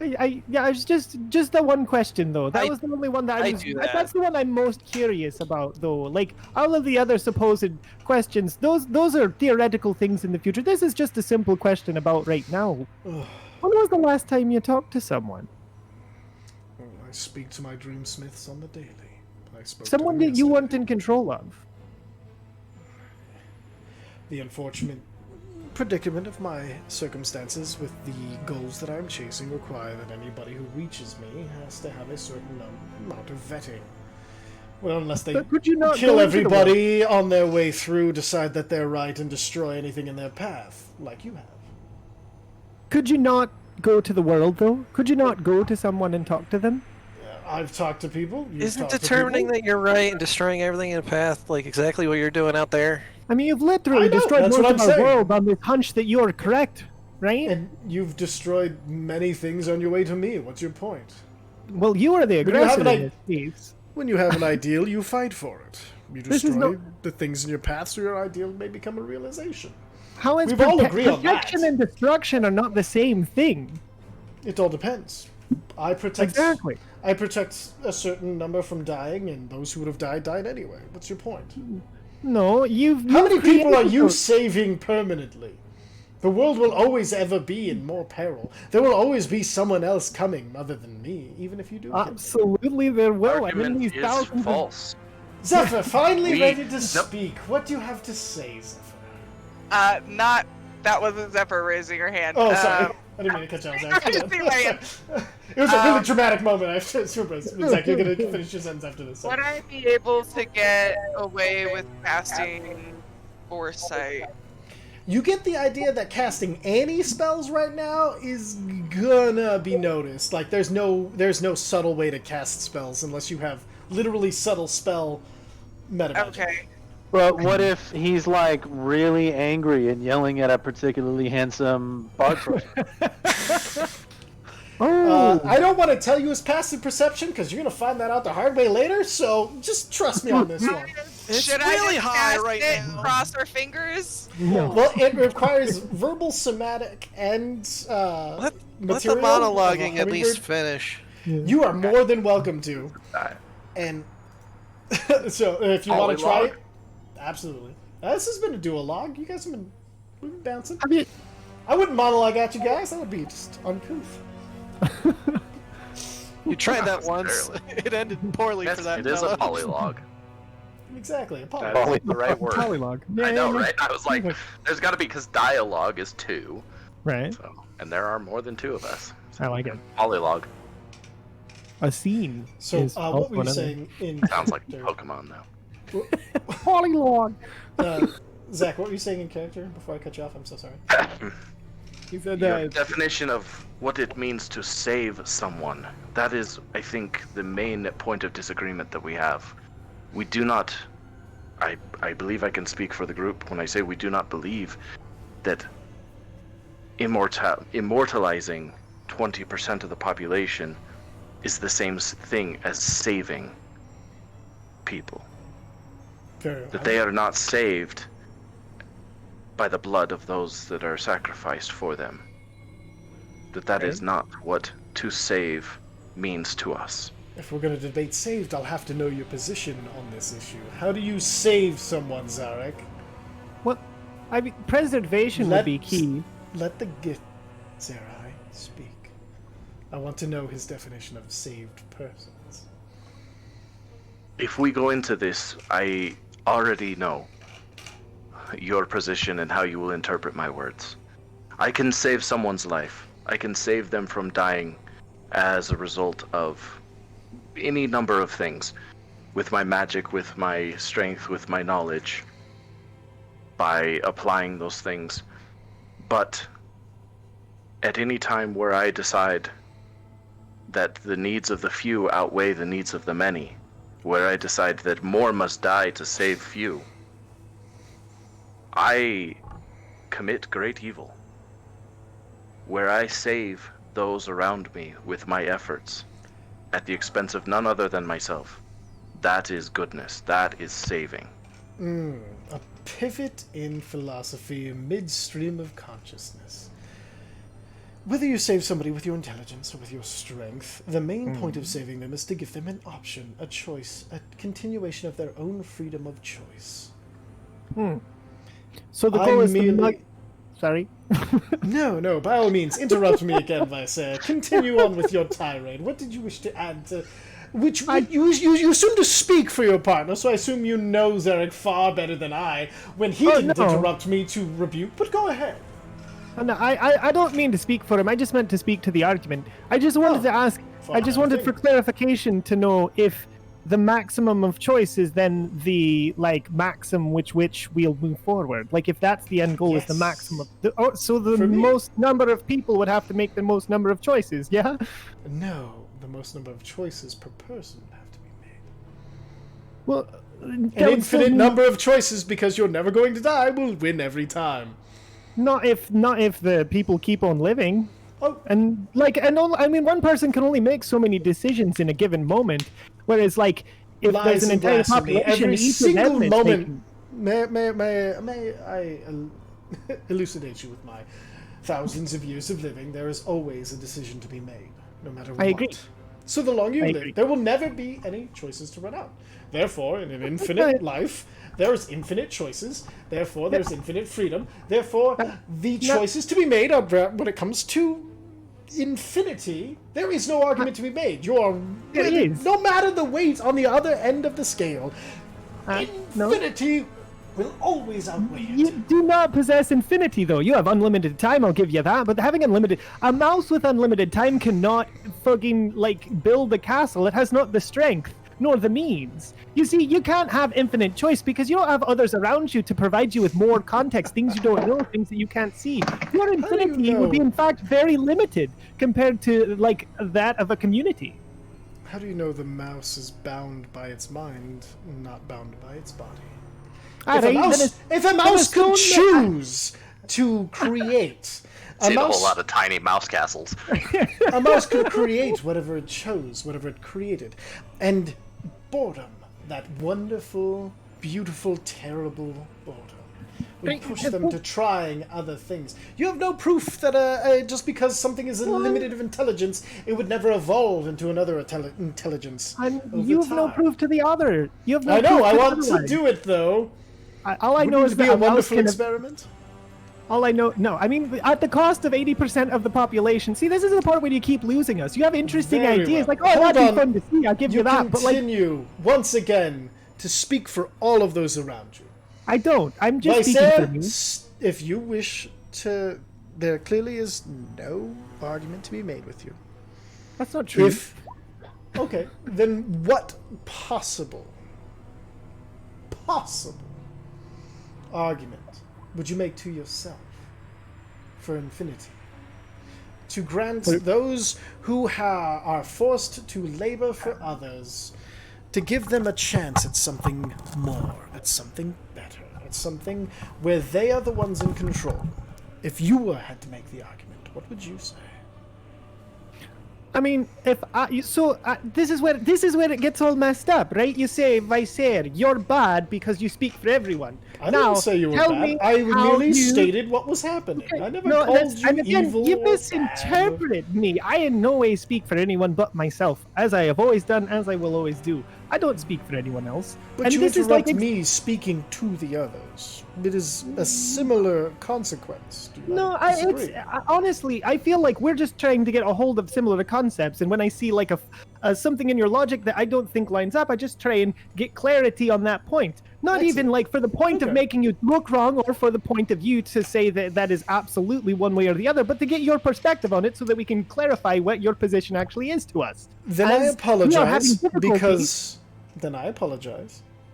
Yeah, it's just the one question though. That I- was the only one that I was. do that. That's the one I'm most curious about, though. Like all of the other supposed questions, those are theoretical things in the future. This is just a simple question about right now. Ugh. When was the last time you talked to someone? Oh, I speak to my dream smiths on the daily. I spoke to Someone them that you yesterday. weren't in control of. The unfortunate predicament of my circumstances with the goals that I'm chasing require that anybody who reaches me has to have a certain amount of vetting. Well, unless they But could you not kill go into the world? everybody on their way through, decide that they're right, and destroy anything in their path, like you have. Could you not go to the world though? Could you not go to someone and talk to them? I've talked to people. You've Isn't talked to determining people. that you're right and destroying everything in a path like exactly what you're doing out there? I mean, you've literally I know, destroyed that's most what of I'm our saying. world on this hunch that you're correct, right? And you've destroyed many things on your way to me. What's your point? Well, you are the When you have aggressor an in this case. When you have an ideal, you fight for it. You This is destroy no- the things in your path so your ideal may become a realization. How is We've all agreed on protection that. and destruction are not the same thing? It all depends. I protect Exactly. I protect a certain number from dying, and those who would have died anyway. What's your point? No, you've. How many you've people are created you those- saving permanently? The world will always ever be in more peril. There will always be someone else coming other than me, even if you do. kill me. Absolutely, there will. And in Argument these is thousands of false. Zephyr, finally We- ready to Nope. speak. What do you have to say, Zephyr? Not that wasn't Zephyr raising her hand. Oh, sorry. I didn't mean to cut you off, Zach. I just see my It was a really dramatic moment. I Zach, you're gonna finish your sentence after this. So. Would I be able to get away with casting foresight? You get the idea that casting any spells right now is gonna be noticed. Like there's no subtle way to cast spells unless you have literally subtle spell meta magic. Okay. But what if he's like really angry and yelling at a particularly handsome bard person? I don't want to tell you his passive perception because you're gonna find that out the hard way later. So just trust me on this one. Should really I just high cast right it, now. cross our fingers? No. Well, it requires verbal, somatic, and Let the material. monologuing of a at least hummingbird. finish. You are more than welcome to. Die. And so, if you want to try Polylog? it, absolutely. This has been a duologue. You guys have been, we've been bouncing. Have you? I wouldn't monologue at you guys. That would be just uncouth. You tried that Not once. necessarily. It ended poorly Yes, for that it is a fellow. polylog. Exactly. A That's polyglot. the right word. Polylog. I Yeah, know, yeah, right? I was like, there's got to be, because dialogue is 2, Right. so, and there are more than 2 of us. I like it. Polylog A scene. So, is what were you also saying in sounds like character? Pokemon now. Polylog. Zach, what were you saying in character before I cut you off? I'm so sorry. He said Your definition of what it means to save someone, that is, I think, the main point of disagreement that we have. We do not, I believe I can speak for the group when I say we do not believe that immortalizing 20% of the population is the same thing as saving people. Very well. That they are not saved by the blood of those that are sacrificed for them. That is not what to save means to us. If we're going to debate saved, I'll have to know your position on this issue. How do you save someone, Zarek? Well, I mean, preservation would be key. Let the gift Zerai speak. I want to know his definition of saved persons. If we go into this, I already know your position and how you will interpret my words. I can save someone's life. I can save them from dying as a result of any number of things. With my magic, with my strength, with my knowledge. By applying those things. But at any time where I decide that the needs of the few outweigh the needs of the many, where I decide that more must die to save few, I commit great evil. Where I save those around me with my efforts, at the expense of none other than myself, that is goodness, that is saving. A pivot in philosophy midstream of consciousness. Whether you save somebody with your intelligence or with your strength, the main point of saving them is to give them an option, a choice, a continuation of their own freedom of choice. So the I goal is merely- Sorry. No, by all means, interrupt me again, Visair. Continue on with your tirade. What did you wish to add to... You assume to speak for your partner, so I assume you know Zarek far better than I, when he didn't no. interrupt me to rebuke, but go ahead. No, I don't mean to speak for him. I just meant to speak to the argument. I just wanted to ask. I just fine, wanted thank for you. clarification to know if the maximum of choice is then the maximum which we'll move forward. Like if that's the end goal is the Yes. maximum. So the For me- most number of people would have to make the most number of choices. Yeah. No, the most number of choices per person have to be made. Well, An infinite number of choices because you're never going to die will win every time. Not if the people keep on living. Oh, And one person can only make so many decisions in a given moment, whereas if lies there's an and entire blasphemy. population, Every each of single them is moment. making- May I elucidate you with my thousands of years of living? There is always a decision to be made, no matter what. I agree. So the longer you I live, agree. there will never be any choices to run out. Therefore, in an infinite life, there is infinite choices. Therefore, there's infinite freedom. Therefore, the choices to be made are when it comes to infinity. There is no argument to be made. You're There is. no matter the weight on the other end of the scale. No. Infinity will always outweigh You it. do not possess infinity, though. You have unlimited time, I'll give you that. But having a mouse with unlimited time cannot fucking, like, build a castle. It has not the strength, nor the means. You see, you can't have infinite choice because you don't have others around you to provide you with more context, things you don't know, things that you can't see. Your infinity would be, in fact, very limited compared to, like, that of a community. How do you know the mouse is bound by its mind, not bound by its body? If a mouse could choose to create, Seen a whole lot of tiny mouse castles. a mouse could create whatever it chose, whatever it created. And boredom, that wonderful, beautiful, terrible boredom, would push them to trying other things. You have no proof that just because something is limited of intelligence, it would never evolve into another intelligence. You have no proof to the other. You have no I know, proof I to want to otherwise. do it, though. All I know Wouldn't is it be that a wonderful mouse experiment? All I know, no, I mean, at the cost of 80% of the population. See, this is the part where you keep losing us. You have interesting Very ideas, well. like, oh, Hold that'd on. be fun to see. I'll give you that. But like, continue once again to speak for all of those around you. I don't. I'm just speaking Lysair, for me. if you wish to, there clearly is no argument to be made with you. That's not true. Okay, then what possible argument would you make to yourself for infinity? To grant those who are forced to labor for others, to give them a chance at something more, at something better, at something where they are the ones in control. If you had to make the argument, what would you say? I mean, this is where it gets all messed up, right? You say, Lysair, you're bad because you speak for everyone. I now, didn't say you were tell bad. me I how merely you... stated what was happening. Okay, I never no, called you and again, evil. You or misinterpreted me. I in no way speak for anyone but myself, as I have always done, as I will always do. I don't speak for anyone else. But and you this interrupt is like me speaking to the others. It is a similar consequence. Do you No, not disagree? honestly, I feel like we're just trying to get a hold of similar concepts, and when I see like something in your logic that I don't think lines up, I just try and get clarity on that point. Not Excellent. even like for the point of Okay. making you look wrong, or for the point of you to say that that is absolutely one way or the other, but to get your perspective on it so that we can clarify what your position actually is to us. Then I As we are having apologize difficulty-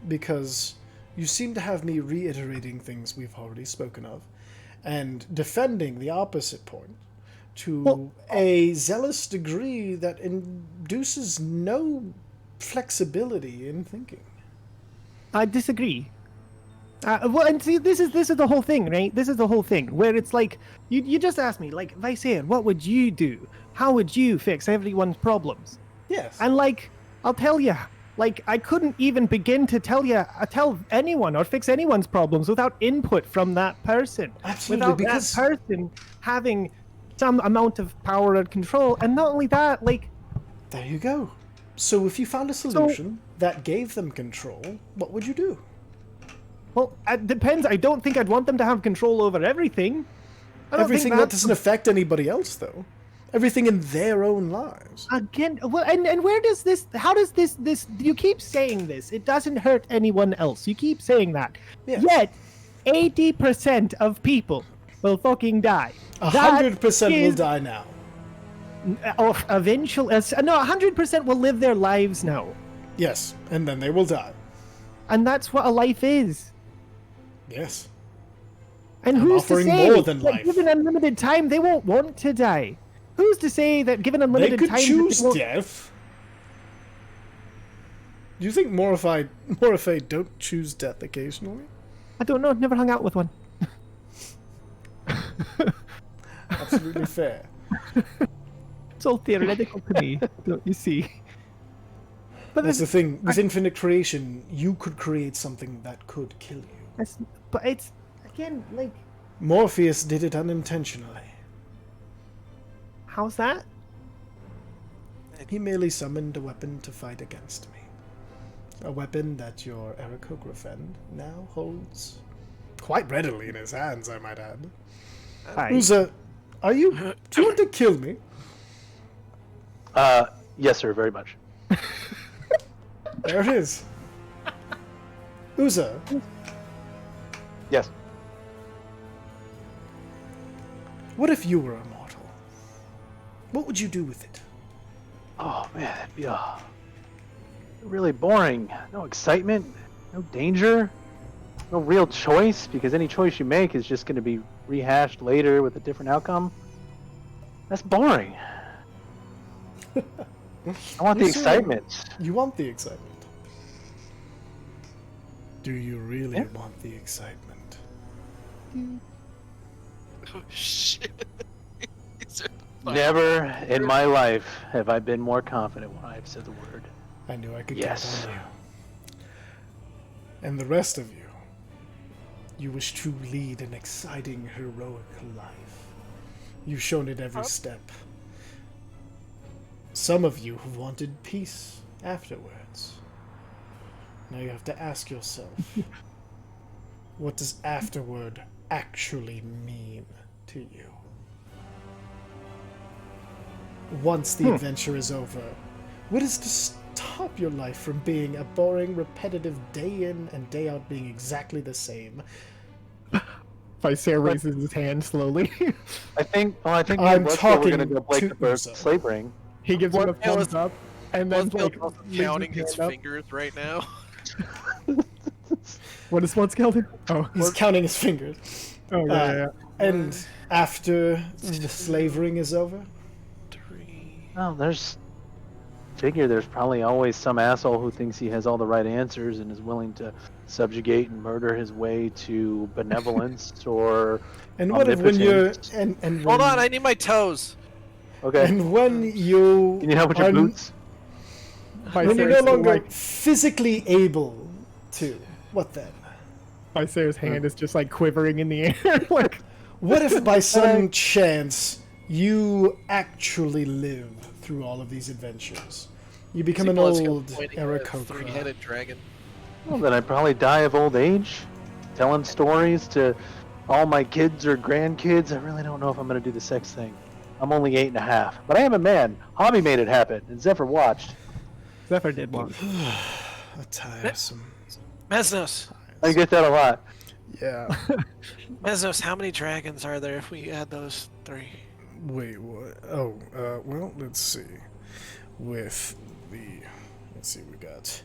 because you seem to have me reiterating things we've already spoken of and defending the opposite point to a zealous degree that induces no flexibility in thinking. I disagree. Well, and see, this is the whole thing, right? This is the whole thing where it's like you just asked me, like, Lysair, what would you do? How would you fix everyone's problems? Yes. And like, I'll tell you, like, I couldn't even begin to tell anyone or fix anyone's problems without input from that person. Absolutely, without because- that person having some amount of power and control, and not only that, like. There you go. So if you found a solution that gave them control, what would you do? Well, it depends. I don't think I'd want them to have control over everything. I don't Everything think that that's- doesn't affect anybody else, though. Everything in their own lives. Again, well, and where does this? How does this? You keep saying this. It doesn't hurt anyone else. You keep saying that. Yes. Yet, 80% of people will fucking die. 100% will That is- die now. Eventually, no, 100% will live their lives now, Yes, and then they will die. and that's what a life is. Yes. And I'm who's to offering say more than that life. given unlimited time, they won't want to die? Who's to say that given They unlimited could time, that choose they won't... death. Do you think Morphe don't choose death occasionally? I don't know. I've never hung out with one. Absolutely fair. It's all theoretical to me, don't you see? But That's the thing. With infinite creation, you could create something that could kill you. but it's again like, Morpheus did it unintentionally. how's that? He merely summoned a weapon to fight against me. A weapon that your Aarakocra friend now holds quite readily in his hands, I might add. Hi. Uza, do you want to kill me? Yes, sir, very much. There it is. Uza, Yes. What if you were immortal? What would you do with it? Oh man, that'd be really boring. No excitement, no danger, no real choice, because any choice you make is just going to be rehashed later with a different outcome. That's boring. I want the You seem- excitement. You want the excitement. Do you really want the excitement? Oh shit. These are the Never in my life have I been more confident when I've said the word. I knew I could Yes. count on you. And the rest of you, you wish to lead an exciting, heroic life. You've shown it every step. Some of you have wanted peace afterwards. Now you have to ask yourself, what does afterward actually mean to you? Once the adventure is over, what is to stop your life from being a boring, repetitive day in and day out being exactly the same? Visair raises his hand slowly. I think I'm we're going to talking go break to the first Uzo. slave ring. He gives him a Bloodfield thumbs is- up, and then Bloodfield like also leaves counting his hand up. fingers right now. What is Bloodskeleton? Oh, He's counting his fingers. oh yeah. And after the slave ring is over, 3. Oh, there's probably always some asshole who thinks he has all the right answers and is willing to subjugate and murder his way to benevolence or and what if when you're omnipotence. and Hold when, on, I need my toes. Okay. and when you Can you help with your are- boots? when you're no longer physically able to, what then? Visair's hand is just like quivering in the air. Like, What if by some chance you actually live through all of these adventures? You become an old Aarakocra. Three-headed dragon. Well, then I'd probably die of old age, telling stories to all my kids or grandkids. I really don't know if I'm going to do the sex thing. I'm only 8.5, but I am a man. Hobby made it happen, and Zephyr watched. Zephyr did one. Tiresome. Mesnos. I get that a lot. Yeah. Mesnos, how many dragons are there if we add those 3? Wait, what? Oh, well, let's see. With the... Let's see, we got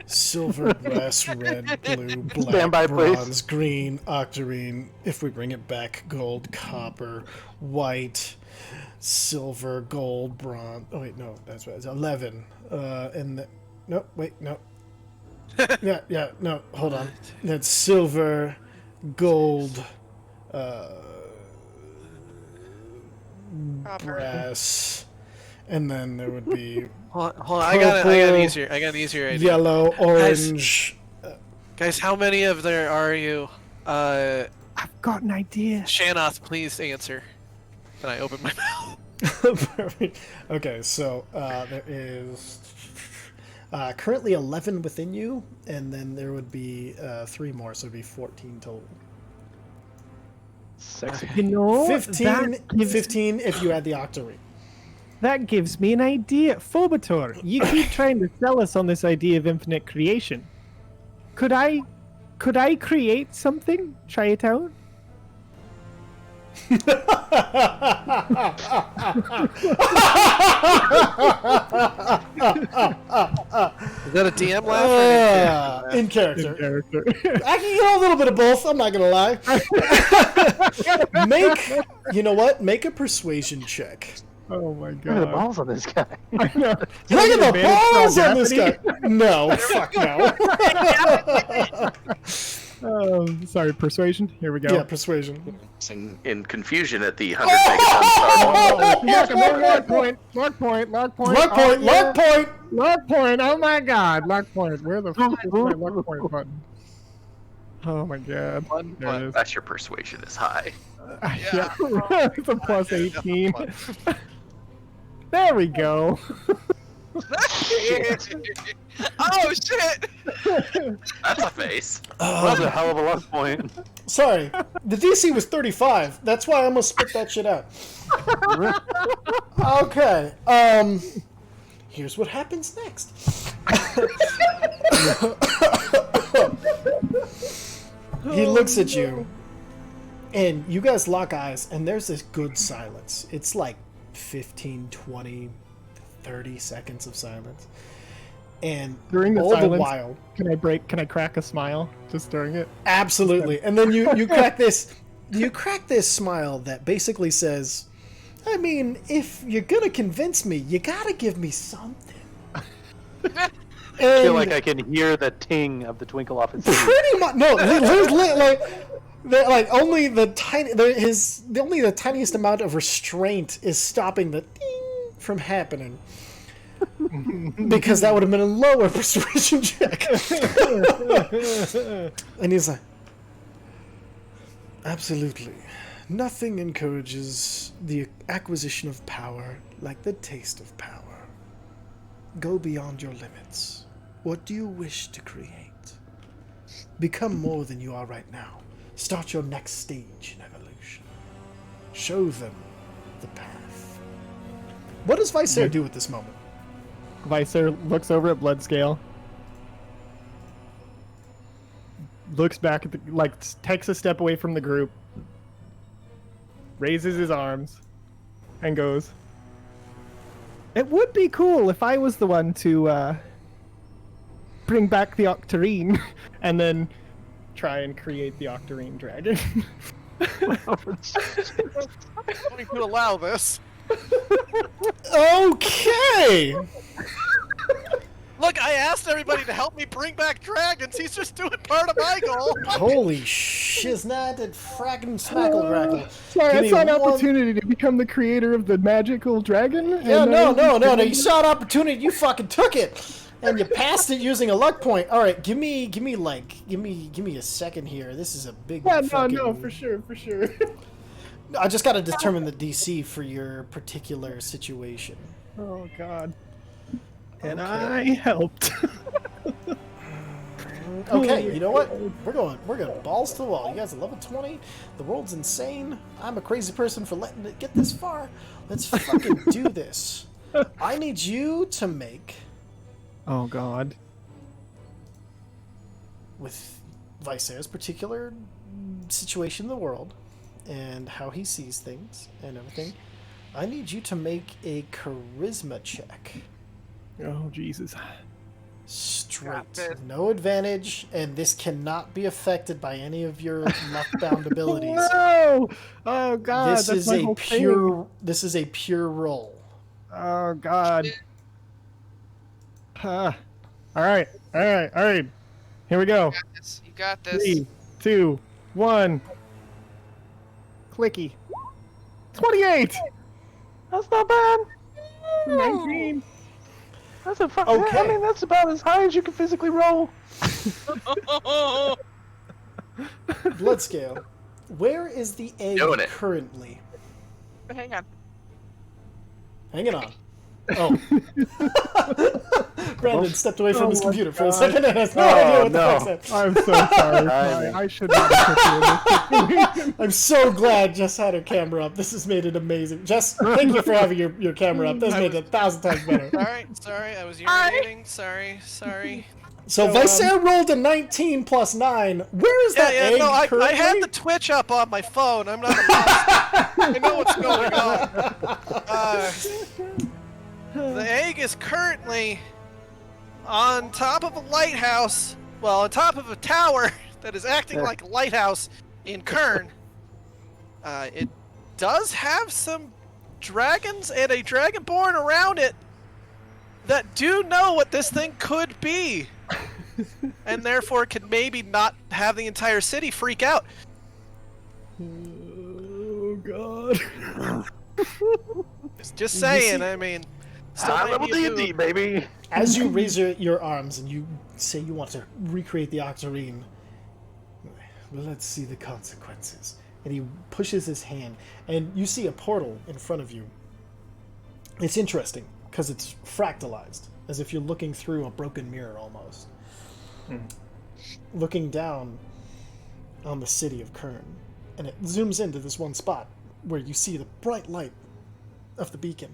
silver, brass, red, blue, black, Stand by, please. bronze, green, octarine. If we bring it back, gold, copper, white, silver, gold, bronze. Oh, wait, no, that's right. It's 11. And the... No, wait, no. Yeah, no, hold on. That's silver, gold, brass, and then there would be Hold on. I got an easier idea. yellow, orange. Guys, how many of there are you? I've got an idea. Shanoth, please answer. And I open my mouth. Perfect. Okay, so there is currently 11 within you, and then there would be 3 more, so it'd be 14 total. Sexy. You know, 15 if you add the octarine. that gives me an idea. Phobator, you keep trying to sell us on this idea of infinite creation. Could I create something? Try it out? Is that a DM laugh? Or In character. Character. I can get a little bit of both. I'm not gonna lie. You know what? Make a persuasion check. Oh my Look at the god. balls on this guy. I know. Look at the advantage for balls on this guy. audacity? No, fuck no. Sorry, persuasion. Here we go. Yeah, persuasion. In confusion at the 100 megaton star. Lock point. Lock point. Lock point. Luck point. Luck point. Lock point. Oh my god. Lock point. Where the fuck is my lock point button? Oh my god. There it is. That's your persuasion is high. Yeah. It's a plus 18. There we go. Oh shit! That's a face. That was a hell of a luck point. Sorry, the DC was 35. That's why I almost spit that shit out. Okay. Here's what happens next. He looks at you, and you guys lock eyes, and there's this good silence. It's like 15, 20, 30 seconds of silence. And During the all silence, the while... Can I crack a smile just during it? Absolutely. And then you crack this... You crack this smile that basically says, I mean, if you're gonna convince me, you gotta give me something. I feel like I can hear the ting of the twinkle off his sleeve. Pretty much. No, like only the only the tiniest amount of restraint is stopping the ding from happening. Because that would have been a lower persuasion check. And he's like, absolutely. Nothing encourages the acquisition of power like the taste of power. Go beyond your limits. What do you wish to create? Become more than you are right now. Start your next stage in evolution. Show them the path. What does Visair do at this moment? Visair looks over at Bloodscale, looks back at takes a step away from the group, raises his arms, and goes, "It would be cool if I was the one to bring back the Octarine," and then try and create the Octarine dragon. We could allow this. Okay! Look, I asked everybody to help me bring back dragons. He's just doing part of my goal. Holy shiznat and frackin' smackle grackle. Sorry, I Give saw me an one- opportunity to become the creator of the magical dragon. Yeah, and, no. You saw an opportunity, you fucking took it! And you passed it using a luck point. Alright, give me a second here. This is a big Yeah, fucking... no, for sure. I just gotta determine the DC for your particular situation. Oh God. And Okay. I helped. Okay, you know what? We're going balls to the wall. You guys are level 20. The world's insane. I'm a crazy person for letting it get this far. Let's fucking do this. I need you to make, Oh God. with Visair's particular situation in the world and how he sees things and everything, I need you to make a charisma check. Oh Jesus. Straight. Got it. No advantage, and this cannot be affected by any of your luck-bound abilities. No! Oh God. This that's is my a whole pure. thing. This is a pure roll. Oh God. All right. Here we go. You got this. 3, 2, 1. Clicky. 28. That's not bad. 19. That's a fun. Okay. I mean, that's about as high as you can physically roll. Bloodscale. Where is the egg Doing it. currently? Hang on. Hanging on. Oh. Brandon stepped away from his my computer for a God. second and has no Oh, idea what the no. fuck's that. I'm so sorry. Timing. I should not have put you in this situation. I'm so glad Jess had her camera up. This has made it amazing. Jess, thank you for having your camera up. This made it 1,000 times better. Sorry, I was urinating. Sorry. So Visair rolled a 19 plus 9. Where is that egg No, I currently? had the Twitch up on my phone. I'm not a monster. I know what's going on. The egg is currently on top of a lighthouse. Well, on top of a tower that is acting like a lighthouse in Kern. It does have some dragons and a dragonborn around it that do know what this thing could be. And therefore can maybe not have the entire city freak out. Oh God. Just saying, I mean... still High might level be a D&D, move. baby. As you raise your arms and you say you want to recreate the Octarine, well, let's see the consequences. And he pushes his hand, and you see a portal in front of you. It's interesting, because it's fractalized, as if you're looking through a broken mirror almost. Looking down on the city of Kern, and it zooms into this one spot where you see the bright light of the beacon,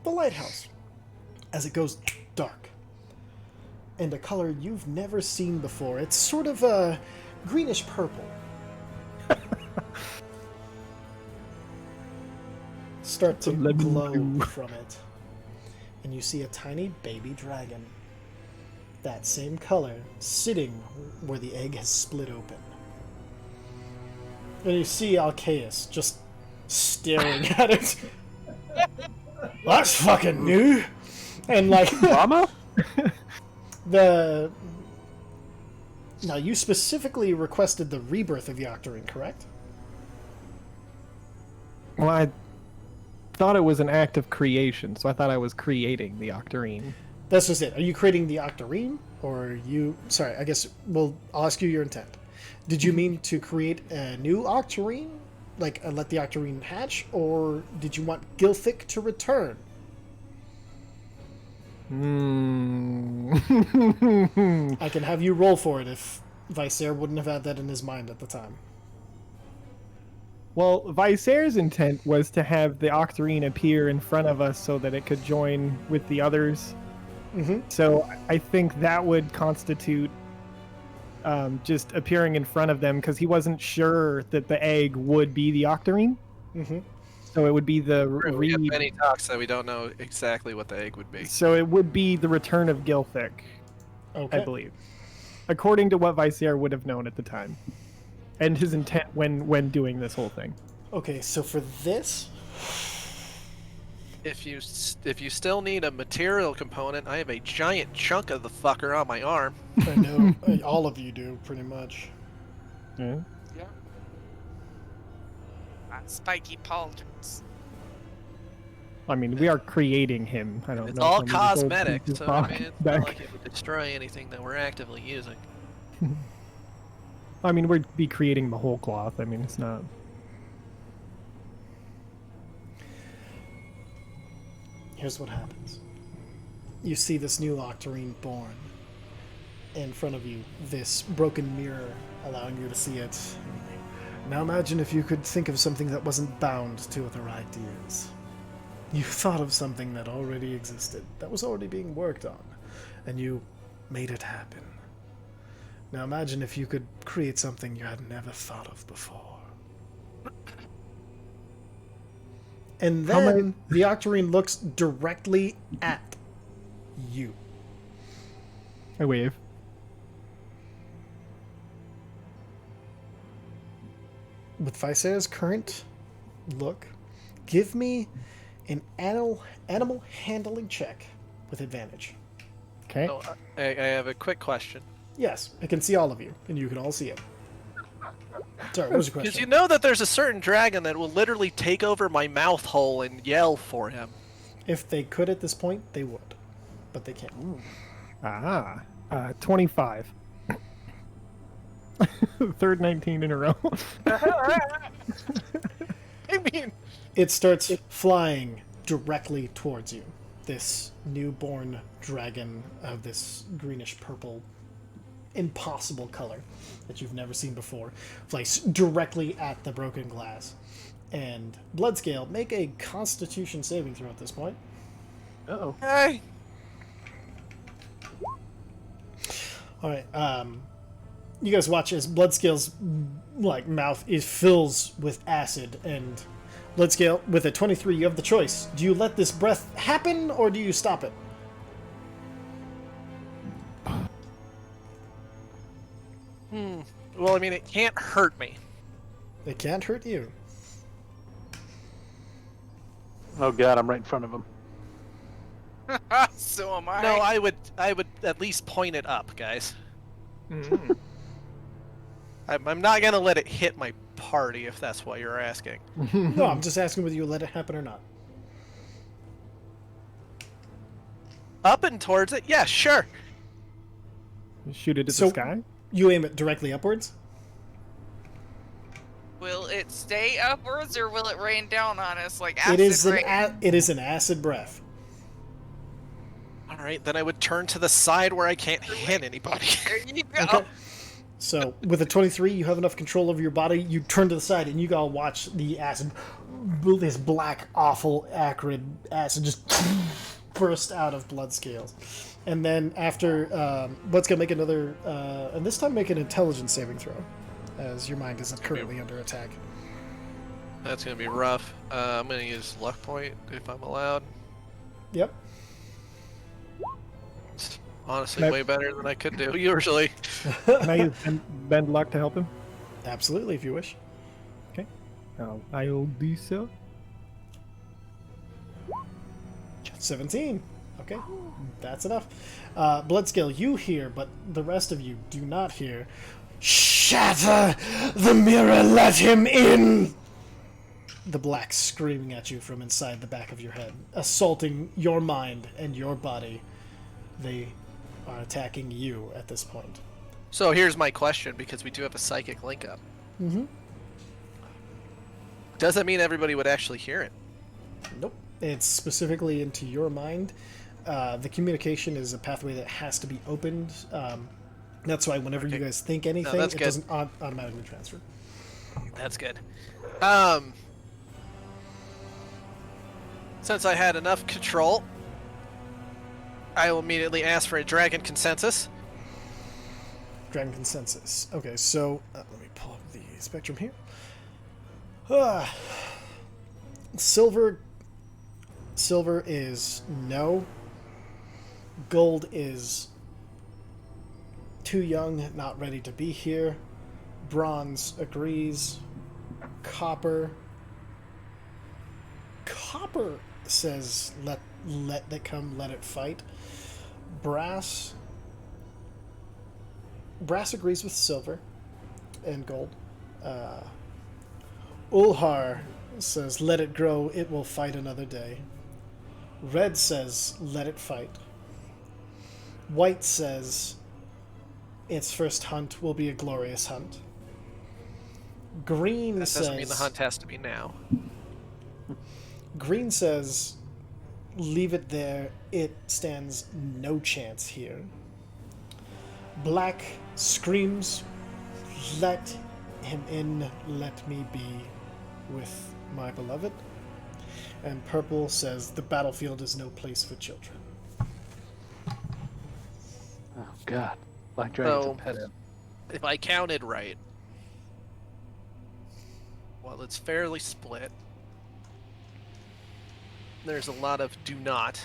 the lighthouse, as it goes dark, and a color you've never seen before. It's sort of a greenish purple. Start to lemon glow blue. from it. And you see a tiny baby dragon. That same color, sitting where the egg has split open. And you see Alcaeus just staring at it. That's fucking new! And like... Mama? Now, you specifically requested the rebirth of the Octarine, correct? Well, I thought it was an act of creation, so I thought I was creating the Octarine. That's just it. Are you creating the Octarine, or are you... Sorry, I guess I'll ask you your intent. Did you mean to create a new Octarine? Like, let the Octarine hatch? Or did you want Gilthic to return? I can have you roll for it if Visair wouldn't have had that in his mind at the time. Well, Visair's intent was to have the Octarine appear in front of us so that it could join with the others. Mm-hmm. So I think that would constitute just appearing in front of them, because he wasn't sure that the egg would be the Octarine. Mm-hmm. So it would be the We have many talks that we don't know exactly what the egg would be. So it would be the return of Gilthic, Okay. I believe, according to what Visair would have known at the time, and his intent when doing this whole thing. Okay, so for this... If you still need a material component, I have a giant chunk of the fucker on my arm. I know all of you do, pretty much. Yeah. Yeah. Spiky pauldrons. I mean, we are creating him. I don't It's know. all if I'm just cosmetic, old so fuck I mean, it's back. not like it would destroy anything that we're actively using. I mean, we'd be creating the whole cloth. I mean, it's not. Here's what happens. You see this new Octarine born. In front of you, this broken mirror allowing you to see it. Now imagine if you could think of something that wasn't bound to other ideas. You thought of something that already existed, that was already being worked on, and you made it happen. Now imagine if you could create something you had never thought of before. And then the Octarine looks directly at you. I wave. With Visair's current look, give me an animal handling check with advantage. Okay. So, I have a quick question. Yes, I can see all of you, and you can all see it. Sorry, what was your Because question? you know that there's a certain dragon that will literally take over my mouth hole and yell for him. If they could at this point, they would. But they can't. 25. Third 19 in a row. I mean, It starts flying directly towards you. This newborn dragon of this greenish purple, impossible color that you've never seen before, flies directly at the broken glass. And Bloodscale, make a Constitution saving throw at this point. Uh-oh. hey, All right. You guys watch as Bloodscale's mouth fills with acid, and Bloodscale, with a 23, you have the choice. Do you let this breath happen, or do you stop it? well, I mean, it can't hurt me. It can't hurt you. Oh god, I'm right in front of him. So am I. No, I would at least point it up, guys. I'm not gonna let it hit my party if that's what you're asking. No, I'm just asking whether you let it happen or not. Up and towards it, yeah, sure. Shoot it at So- the sky? You aim it directly upwards? Will it stay upwards or will it rain down on us like It is acid rain? it is an acid breath. All right, then I would turn to the side where I can't hit anybody. There you go. Okay. So, with a 23, you have enough control over your body. You turn to the side, and you gotta watch the acid, this black, awful, acrid acid just burst out of Bloodscales. And then after, Blood's going to make another, and this time make an intelligence saving throw, as your mind isn't currently under attack. That's gonna be rough. I'm gonna use luck point if I'm allowed. Yep. It's honestly Can I- way better than I could do usually. Can I use bend luck to help him? Absolutely, if you wish. I'll do so. 17. Okay, that's enough. Bloodscale, you hear, but the rest of you do not hear. Shatter the mirror, let him in! The black screaming at you from inside the back of your head, assaulting your mind and your body. They are attacking you at this point. So here's my question, because we do have a psychic link up. Mm-hmm. Does that mean everybody would actually hear it? Nope. It's specifically into your mind. The communication is a pathway that has to be opened. That's why whenever you guys think anything, that's it good. doesn't automatically transfer. That's good. Since I had enough control, I will immediately ask for a dragon consensus. Dragon consensus. Okay, so let me pull up the spectrum here. Silver is no. Gold is too young, not ready to be here. Bronze agrees. Copper says let it come, let it fight. Brass agrees with silver and gold. Ulhar says let it grow, it will fight another day. Red says let it fight. White says its first hunt will be a glorious hunt. Green That says doesn't mean the hunt has to be now. Green says leave it there, it stands no chance here. Black screams let him in, let me be with my beloved. And purple says the battlefield is no place for children. Oh God, Black Dragon's So- a pedo. If I counted right, well, it's fairly split. There's a lot of do not.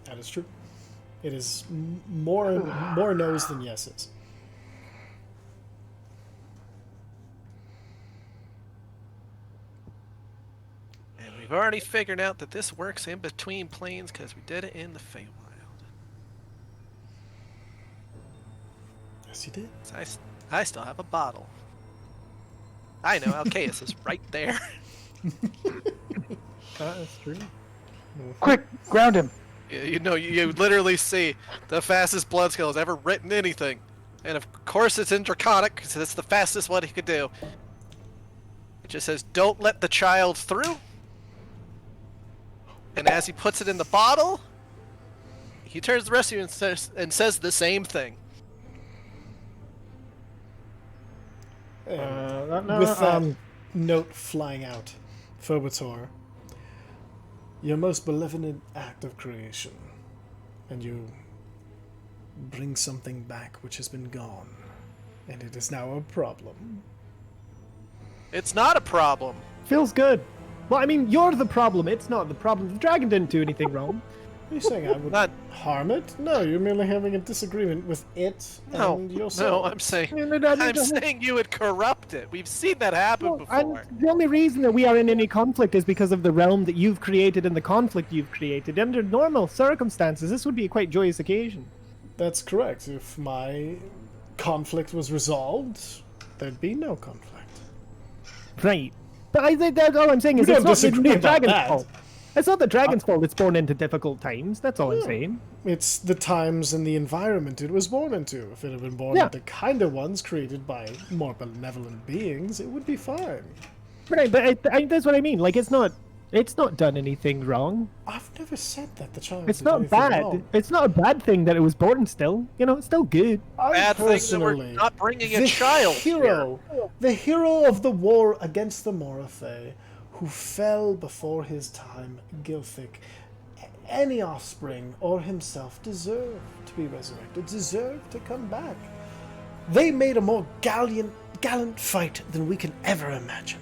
That is true. It is more no's than yeses. And we've already figured out that this works in between planes because we did it in the Feywild. Yes, you did. So I still have a bottle. I know, Alcaeus is right there. That's true. Quick, ground him. You know, you literally see the fastest Bloodscale has ever written anything. And of course it's in Draconic, because it's the fastest one he could do. It just says, don't let the child through. And as he puts it in the bottle, he turns to the rest of you and says the same thing. With that note flying out, Phobator, your most benevolent act of creation, and you bring something back which has been gone, and it is now a problem. It's not a problem. Feels good. Well, I mean, you're the problem. It's not the problem. The dragon didn't do anything wrong. Are you saying I would Not- harm it? No, you're merely having a disagreement with it No, and yourself. no, I'm saying I'm I'm saying you would corrupt it. We've seen that happen before. The only reason that we are in any conflict is because of the realm that you've created and the conflict you've created. Under normal circumstances, this would be a quite joyous occasion. That's correct. If my conflict was resolved, there'd be no conflict. Right. But I think that's all I'm saying is We it's don't not the disagree about dragon's that. fault. It's not the dragon's fault it's born into difficult times. That's all I'm Yeah. saying. It's the times and the environment it was born into. If it had been born Yeah. into kind of ones created by more benevolent beings, it would be fine. Right, but that's what I mean. Like, it's not done anything wrong. I've never said that the child It's did not anything bad. wrong. It's not a bad thing that it was born still. You know, it's still good. I Bad thing that we're personally, not bringing a the child hero, the hero of the war against the Morathei, who fell before his time, Gilthic, any offspring or himself deserve to be resurrected, deserve to come back. They made a more gallant fight than we can ever imagine.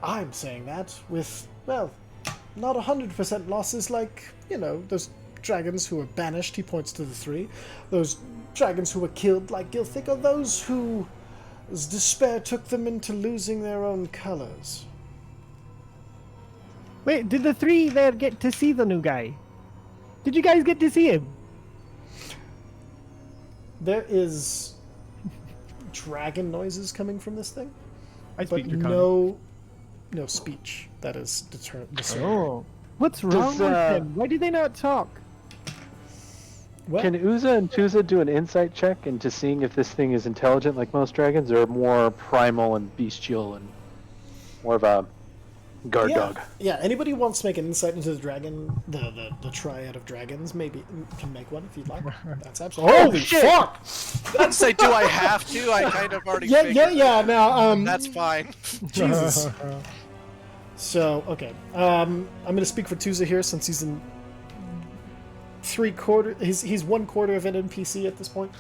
I'm saying that with, well, not 100% losses like, those dragons who were banished, he points to the 3, those dragons who were killed like Gilthic, or those whose despair took them into losing their own colors. Wait, did the 3 there get to see the new guy? Did you guys get to see him? There is dragon noises coming from this thing, I but speak Draconic. no speech that is discernible. Oh. What's wrong with them? Why do they not talk? Well, Can Uza and Tuza do an insight check into seeing if this thing is intelligent like most dragons, or more primal and bestial and more of a guard dog? Yeah, anybody who wants to make an insight into the dragon, the triad of dragons, maybe can make one if you'd like. That's absolutely. Holy fuck! I'd say, do I have to? I kind of already Yeah, figured. yeah. Now, That's fine. Jesus. So, okay. I'm going to speak for Tuza here since he's in 3/4. He's 1/4 of an NPC at this point.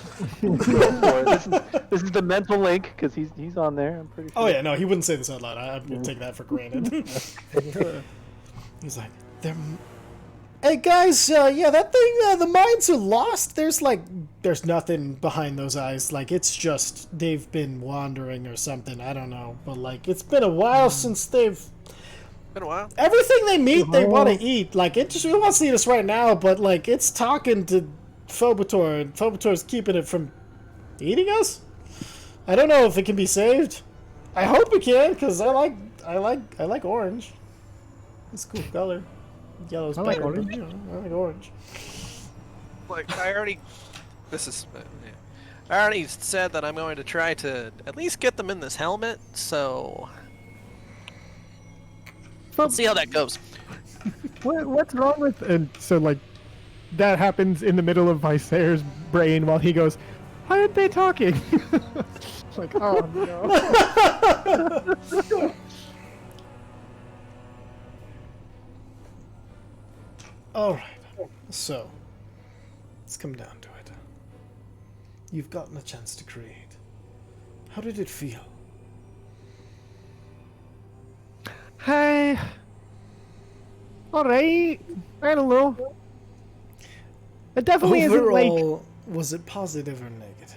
This is the mental link because he's on there. I'm pretty sure. Oh yeah, no, he wouldn't say this out loud. I will take that for granted. He's like, hey guys, yeah, that thing, the mines are lost. There's nothing behind those eyes. Like, it's just they've been wandering or something. I don't know, but it's been a while since they've. Been a while. Everything they meet, they want to eat. Like, it wants to eat us right now, but it's talking to Phobator, and Phobator's keeping it from eating us. I don't know if it can be saved. I hope it can, because I like orange. It's a cool color. Yellow's I like better, but, orange. I like orange. I already said that I'm going to try to at least get them in this helmet, so let's see how that goes. What's wrong with... And so, that happens in the middle of Viserys' brain while he goes, why aren't they talking? Oh no. Alright, so, let's come down to it. You've gotten a chance to create. How did it feel? Hi. Alright. I don't know. It definitely isn't Overall, was it positive or negative?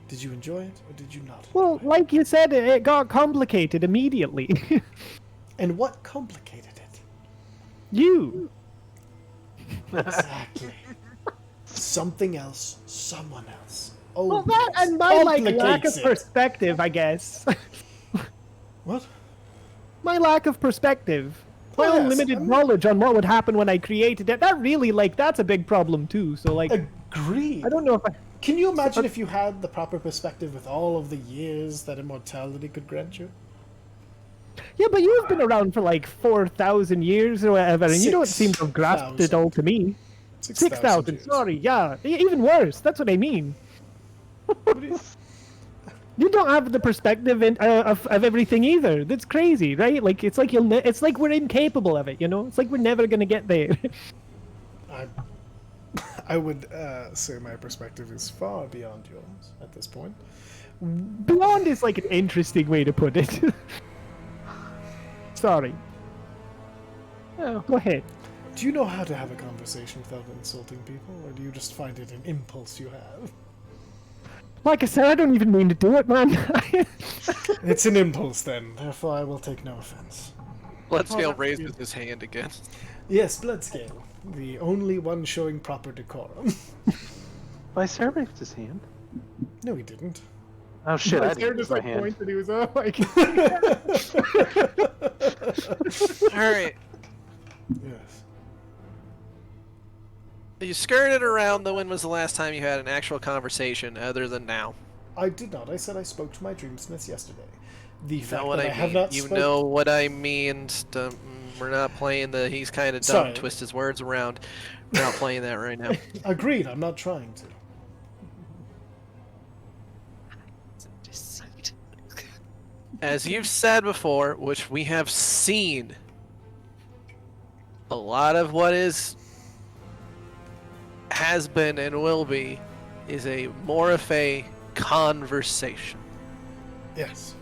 Did you enjoy it, or did you not? Well, like you said, it got complicated immediately. And what complicated it? You. Exactly. Something else, someone else. Oh, Well, that and my lack of complicates it. perspective, I guess. What? My lack of perspective. My Yes, own limited knowledge on what would happen when I created it. That really, that's a big problem too. So, Agreed. I don't know if I... Can you imagine if you had the proper perspective with all of the years that immortality could grant you? Yeah, but you've been around for 4,000 years or whatever, and you don't seem to have grasped it 6,000. all to me. 6,000, years. sorry, yeah. Even worse, that's what I mean. You don't have the perspective of everything either. That's crazy, right? It's like it's like we're incapable of it, It's like we're never gonna get there. I would say my perspective is far beyond yours at this point. Beyond is an interesting way to put it. Sorry. Yeah. Go ahead. Do you know how to have a conversation without insulting people, or do you just find it an impulse you have? Like I said, I don't even mean to do it, man. It's an impulse, then. Therefore, I will take no offense. Bloodscale raises his hand again. Yes, Bloodscale. The only one showing proper decorum. Viserys raised his hand. No, he didn't. Oh shit! I Sarah didn't just use my hand. pointed. He was like, All right, Yes. you skirted around. When was the last time you had an actual conversation other than now? I did not. I said I spoke to my dreamsmiths yesterday. The You fact know what that I I have mean. not You spoken... know what I mean. We're not playing the. He's kind of dumb. Sorry. Twist his words around. We're not playing that right now. Agreed, I'm not trying to. as you've said before, which we have seen, a lot of what has been and will be is more of a conversation. Yes.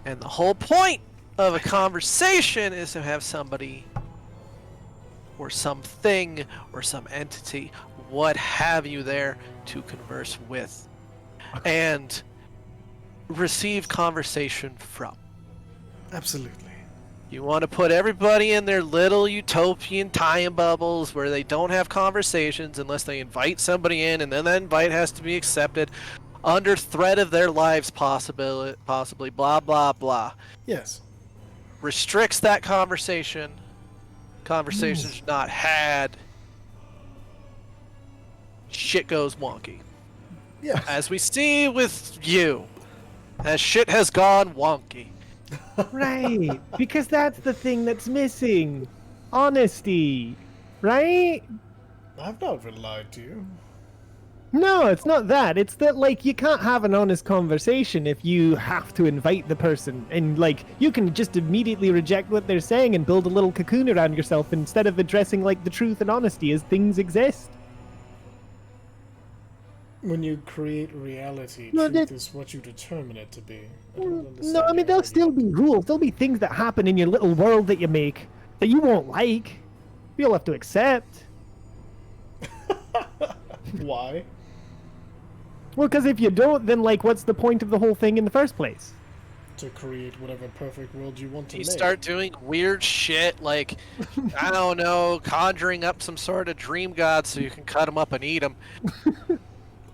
And the whole point of a conversation is to have somebody or something or some entity, what have you, there to converse with and receive conversation from. Absolutely. You want to put everybody in their little utopian time bubbles where they don't have conversations unless they invite somebody in, and then that invite has to be accepted under threat of their lives, possibly, blah, blah, blah. Yes. Restricts that conversation. Conversations not had. Shit goes wonky. Yeah. As we see with you, as shit has gone wonky. Right, because that's the thing that's missing. Honesty, right? I've never lied to you. No, it's not that. It's that, like, you can't have an honest conversation if you have to invite the person. And, like, you can just immediately reject what they're saying and build a little cocoon around yourself instead of addressing, like, the truth and honesty as things exist. When you create reality, No, truth is what you determine it to be. I don't understand No, I mean, your there'll still argument. be rules. There'll be things that happen in your little world that you make that you won't like. You'll have to accept. Why? Well, because if you don't, then, like, what's the point of the whole thing in the first place? To create whatever perfect world you want to You make. start doing weird shit like, I don't know, conjuring up some sort of dream god so you can cut them up and eat them.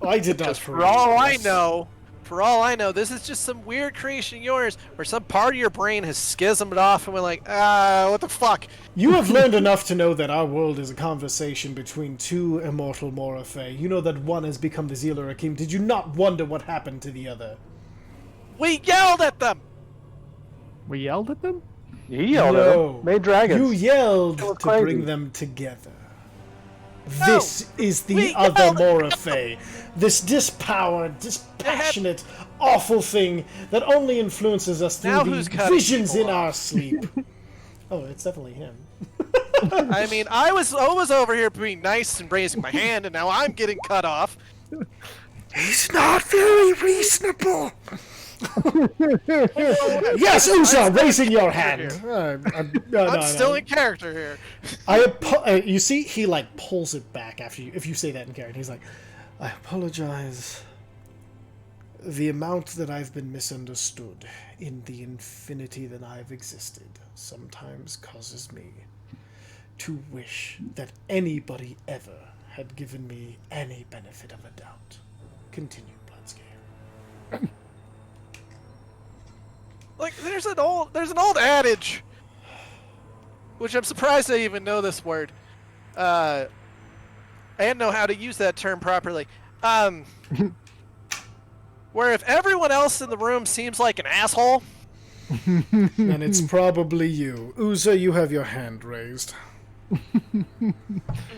I did not For create all I this. know, this is just some weird creation of yours where some part of your brain has schismed off and went like, what the fuck? You have learned enough to know that our world is a conversation between two immortal Moraphe. You know that one has become the Zealer Akim. Did you not wonder what happened to the other? We yelled at them! We yelled at them? He yelled at No. him. Made dragons. You yelled That was to crazy. bring them together. No, This is the we other yelled- Moraphe. This dispowered, dispassionate, awful thing that only influences us through Now the who's cutting visions people in off? our sleep. Oh, it's definitely him. I mean, I was over here being nice and raising my hand, and now I'm getting cut off. He's not very reasonable. Yes, Usa, raising your hand. I'm still in character here. You see, he like pulls it back after you. If you say that in character, he's like, "I apologize. The amount that I've been misunderstood in the infinity that I've existed sometimes causes me to wish that anybody ever had given me any benefit of a doubt." Continue, Bloodscale. Like, there's an old adage, which I'm surprised I even know this word, and know how to use that term properly. Where if everyone else in the room seems like an asshole, And it's probably you. Uza, you have your hand raised.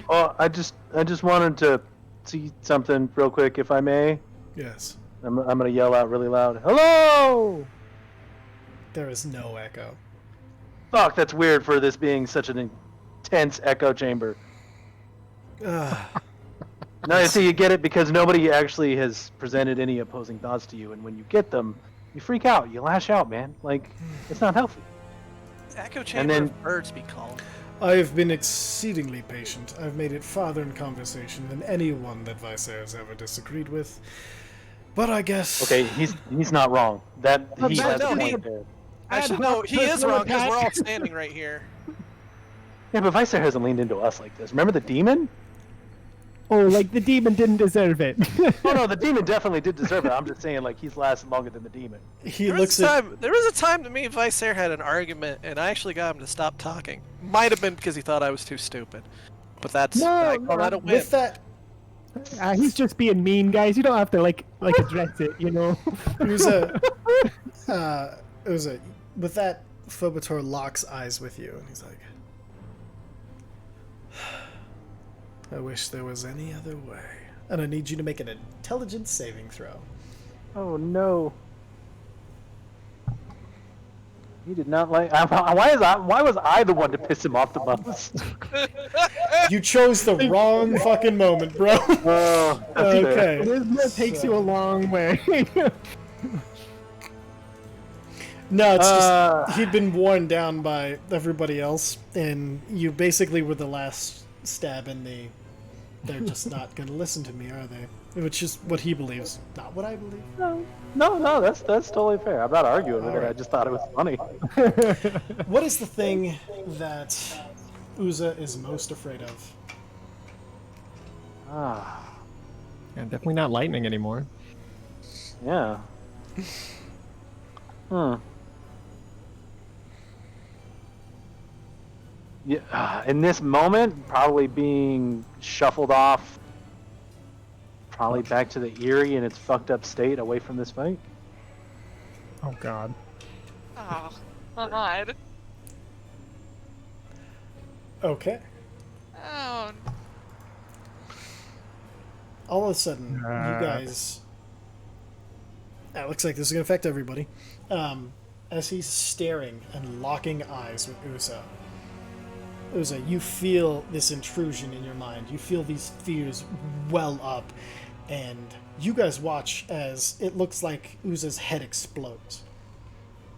Oh, I just wanted to see something real quick, if I may. Yes. I'm gonna yell out really loud. Hello! There is no echo. Fuck, that's weird for this being such an intense echo chamber. No, see, you get it because nobody actually has presented any opposing thoughts to you, and when you get them, you freak out, you lash out, man. Like, it's not healthy. echo chamber then- of birds be called. I have been exceedingly patient. I've made it farther in conversation than anyone that Vicer has ever disagreed with. But I guess... Okay, he's not wrong. That But he that- has a no, point there. Actually, Ad no, hoc he is personal wrong because we're all attack. standing right here. Yeah, but Vicer hasn't leaned into us like this. Remember the demon? Oh, like the demon didn't deserve it. Oh no, the demon definitely did deserve it. I'm just saying, like, he's lasted longer than the demon. He There looks was, at... there was a time that me and Vicer had an argument, and I actually got him to stop talking. Might have been because he thought I was too stupid. But that's... No, I call that a win. With that... He's just being mean, guys. You don't have to like address it, you know. Uza... Uza, with that, Phobator locks eyes with you, and he's like... I wish there was any other way. And I need you to make an intelligence saving throw. Oh no. He did not like. Why was I the one to piss him off the most? You chose the wrong fucking moment, bro. Oh, that's fair. Okay. This takes you a long way. No, it's just he'd been worn down by everybody else, and you basically were the last stab in the. They're just not going to listen to me, are they? Which is what he believes, not what I believe. No, that's totally fair. I'm not arguing with it. I just thought it was funny. What is the thing that Uza is most afraid of? Ah, Yeah, definitely not lightning anymore. yeah. Yeah, in this moment, probably being shuffled off, probably back to the Erie in its fucked up state, away from this fight. Oh God. Oh, God. Okay. Oh, All of a sudden, you guys. It looks like this is going to affect everybody. As he's staring and locking eyes with Uza. Uza, you feel this intrusion in your mind. You feel these fears well up. And you guys watch as it looks like Uza's head explodes.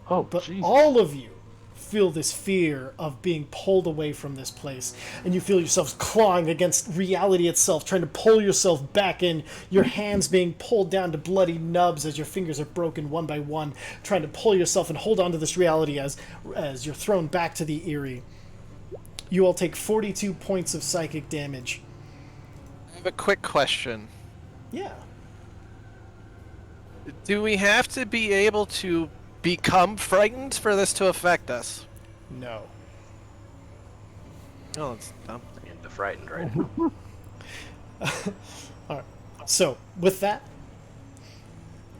Oh, But jeez. all of you feel this fear of being pulled away from this place, and you feel yourselves clawing against reality itself, trying to pull yourself back in, your hands being pulled down to bloody nubs as your fingers are broken one by one, trying to pull yourself and hold on to this reality as you're thrown back to the Erie. You all take 42 points of psychic damage. I have a quick question. Yeah. Do we have to be able to become frightened for this to affect us? No. Oh, that's dumb. Into frightened, right? Alright. So, with that,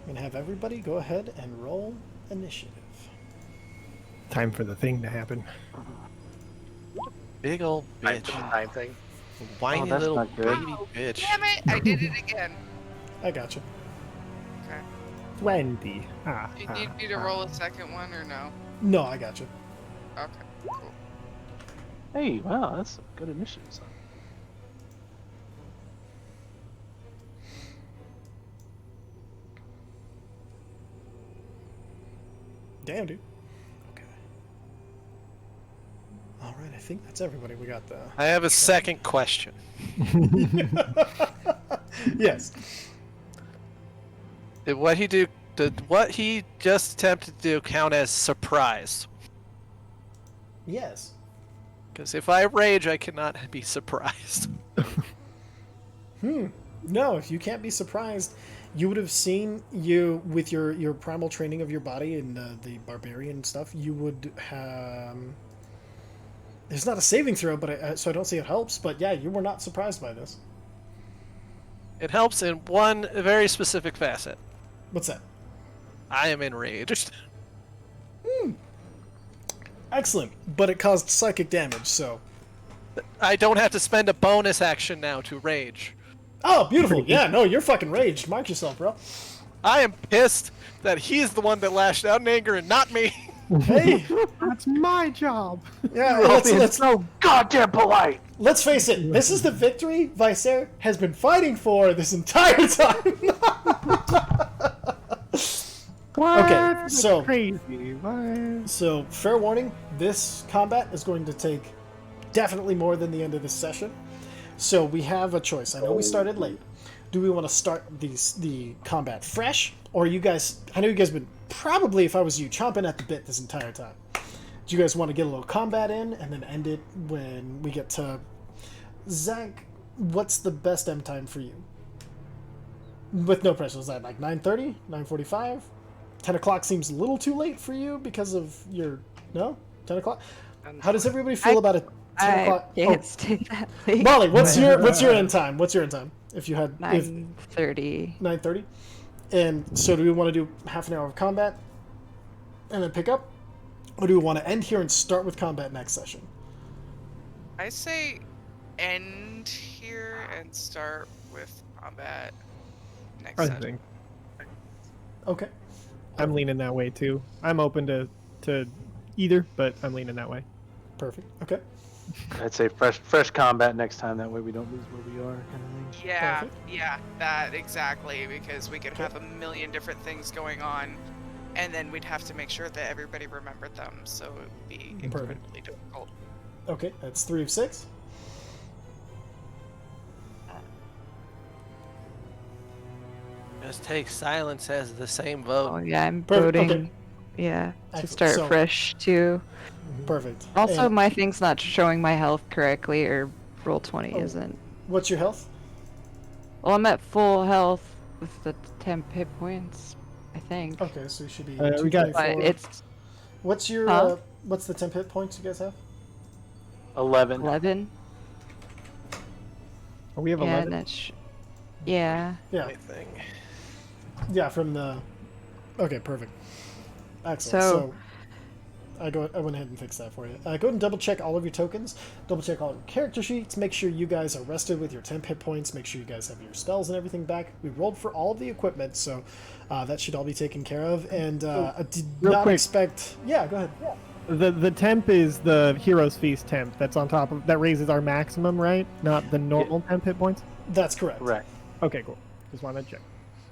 I'm going to have everybody go ahead and roll initiative. Time for the thing to happen. Big old bitch. Time thing. Whiny that's little not good. baby bitch. damn it! I did it again. I got you. Okay. 20. Do you need me to roll a second one or no? No, I got you. Okay, cool. Hey, wow, that's some good initiatives. Damn, dude. Okay. All right, I think that's everybody. We got the. I have a second question. Yes. Did what he just attempted to do count as surprise? Yes. Because if I rage, I cannot be surprised. No, if you can't be surprised, you would have seen you with your primal training of your body and the barbarian stuff. You would have. It's not a saving throw, but so I don't say it helps. But yeah, you were not surprised by this. It helps in one very specific facet. What's that? I am enraged. Excellent, but it caused psychic damage. So. I don't have to spend a bonus action now to rage. Oh, beautiful. Yeah, no, you're fucking raged. Mark yourself, bro. I am pissed that he's the one that lashed out in anger and not me. Hey, That's my job. yeah, It's so goddamn polite. let's face it. This is the victory Vicer has been fighting for this entire time. What? Okay, That's so- crazy. What? So, fair warning, this combat is going to take definitely more than the end of this session. So we have a choice. I know we started late. Do we want to start the combat fresh, or you guys? I know you guys have been probably, if I was you, chomping at the bit this entire time. Do you guys want to get a little combat in and then end it when we get to Zach? What's the best end time for you? With no pressure, is that like 9:30, 9:45? 10 o'clock seems a little too late for you because of your 10 o'clock. How does everybody feel about it? 10 I o'clock. can't stay that late. Molly, what's your end time? What's your end time? If you had 9:30. 9:30, and so do we want to do half an hour of combat and then pick up, or do we want to end here and start with combat next session? I say end here and start with combat next I session. think Okay. I'm leaning that way too. I'm open to either, but I'm leaning that way. Perfect. Okay. I'd say fresh combat next time. That way we don't lose where we are, kind of thing. Yeah, Perfect. yeah, that exactly, because we could have a million different things going on, and then we'd have to make sure that everybody remembered them, so it would be incredibly difficult. Okay, that's 3 of 6. Just take silence as the same Oh vote. yeah, I'm Perfect, okay. voting. Yeah, to Excellent. start So- fresh too. Perfect. Also, And my thing's not showing my health correctly, or roll 20 Oh. isn't. what's your health? Well, I'm at full health with the 10 hit points, I think. Okay, so you should be. We got- But 224. it's What's your? Huh? What's the temp hit points you guys have? 11. 11. Oh, we have Yeah, 11. that's. Yeah. Yeah. Anything. Yeah, from the. Okay, perfect. Excellent. So, So- I went ahead and fixed that for you. Go ahead and double check all of your tokens. Double check all your character sheets. Make sure you guys are rested with your temp hit points. Make sure you guys have your spells and everything back. We rolled for all of the equipment, so that should all be taken care of. And I did real not quick. expect. Yeah, go ahead. The temp is the Hero's Feast temp. That's on top of that raises our maximum, right? Not the normal temp hit points. That's correct. Correct. Okay, cool. Just wanted to check.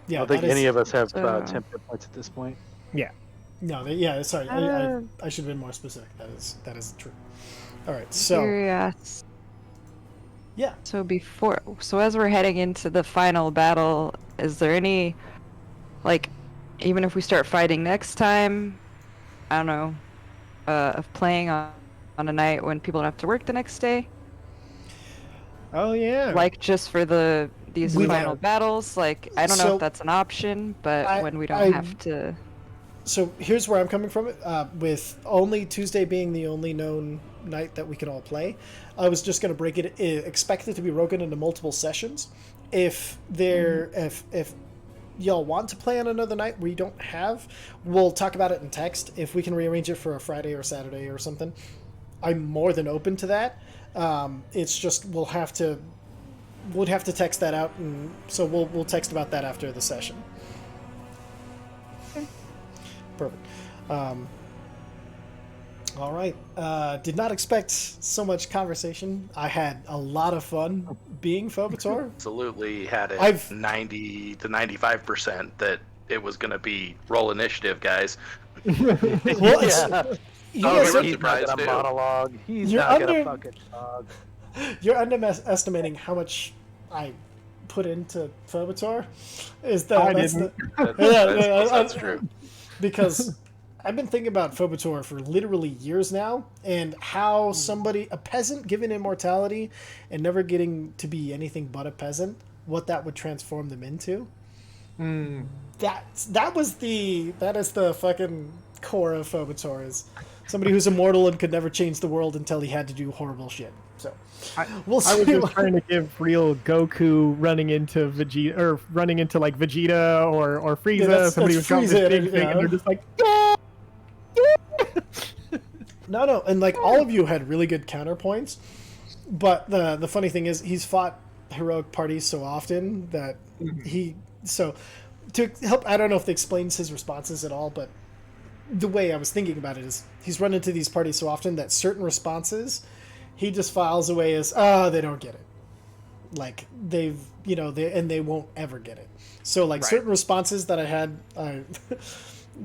Yeah, I don't think that is- any of us have So- 10 hit points at this point. Yeah. No, yeah, sorry. I should have been more specific. That is true. All right, so Curious. yeah, So as we're heading into the final battle, is there any, like, even if we start fighting next time, I don't know, of playing on a night when people don't have to work the next day? Oh yeah. Like, just for these We- final battles? Like, I don't know So- if that's an option, but I- when we don't I- have to... so here's where I'm coming from. With only Tuesday being the only known night that we can all play, I was just going to break it. Expect it to be broken into multiple sessions. If if y'all want to play on another night we don't have, we'll talk about it in text. If we can rearrange it for a Friday or Saturday or something, I'm more than open to that. It's just we'll have to text that out, and so we'll text about that after the session. Perfect. All right. Did not expect so much conversation. I had a lot of fun being Phobator. Absolutely had it I've- 90 to 95% that it was going to be roll initiative, guys. Well, it's- Yeah. you Oh, guys we are, were He's not surprised, gonna too. monologue. He's You're not under- gonna fucking talk. you're underestimating how much I put into Phobator. Is that I that's didn't. That's true. because I've been thinking about Phobator for literally years now, and how a peasant given immortality and never getting to be anything but a peasant, what that would transform them into. That is the fucking core of Phobator, is somebody who's immortal and could never change the world until he had to do horrible shit. So we'll see. I was just trying to give real Goku running into Vegeta, or running into like Vegeta or Frieza. that's Somebody was dropping Frieza, this big thing, yeah. and they're just like, No, and like all of you had really good counterpoints, but the funny thing is he's fought heroic parties so often that so to help. I don't know if that explains his responses at all, but the way I was thinking about it is he's run into these parties so often that certain responses he just files away as they don't get it, like they won't ever get it. So like certain responses that I had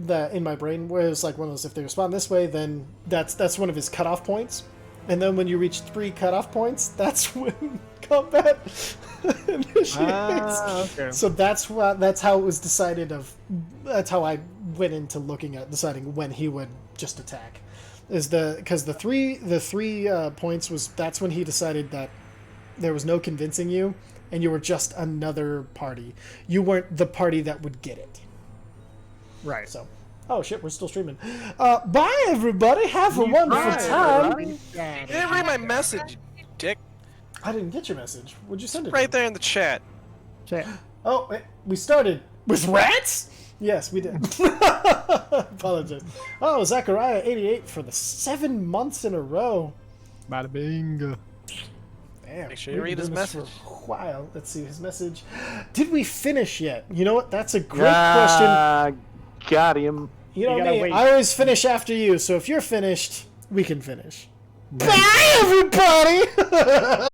that in my brain was like one of those, if they respond this way, then that's one of his cutoff points, and then when you reach 3 cutoff points, that's when combat initiates. okay. So that's how it was decided. That's how I went into looking at deciding when he would just attack. Because the three points that's when he decided that there was no convincing you, and you were just another party. You weren't the party that would get it. right. So, oh shit, we're still streaming. Bye everybody. Have a wonderful time. You didn't read my message, you dick. I didn't get your message. Would you send it? Right there in the chat. Chat. Oh, wait, we started with rats? Yes, we did. Apologize. Oh, Zachariah 88 for the 7 months in a row. Bada bing. Damn. Make sure you we've read been his doing this for message. a while. Let's see his message. Did we finish yet? You know what? That's a great question. Got him. You know You gotta me. wait. I always finish after you, so if you're finished, we can finish. Bye, everybody!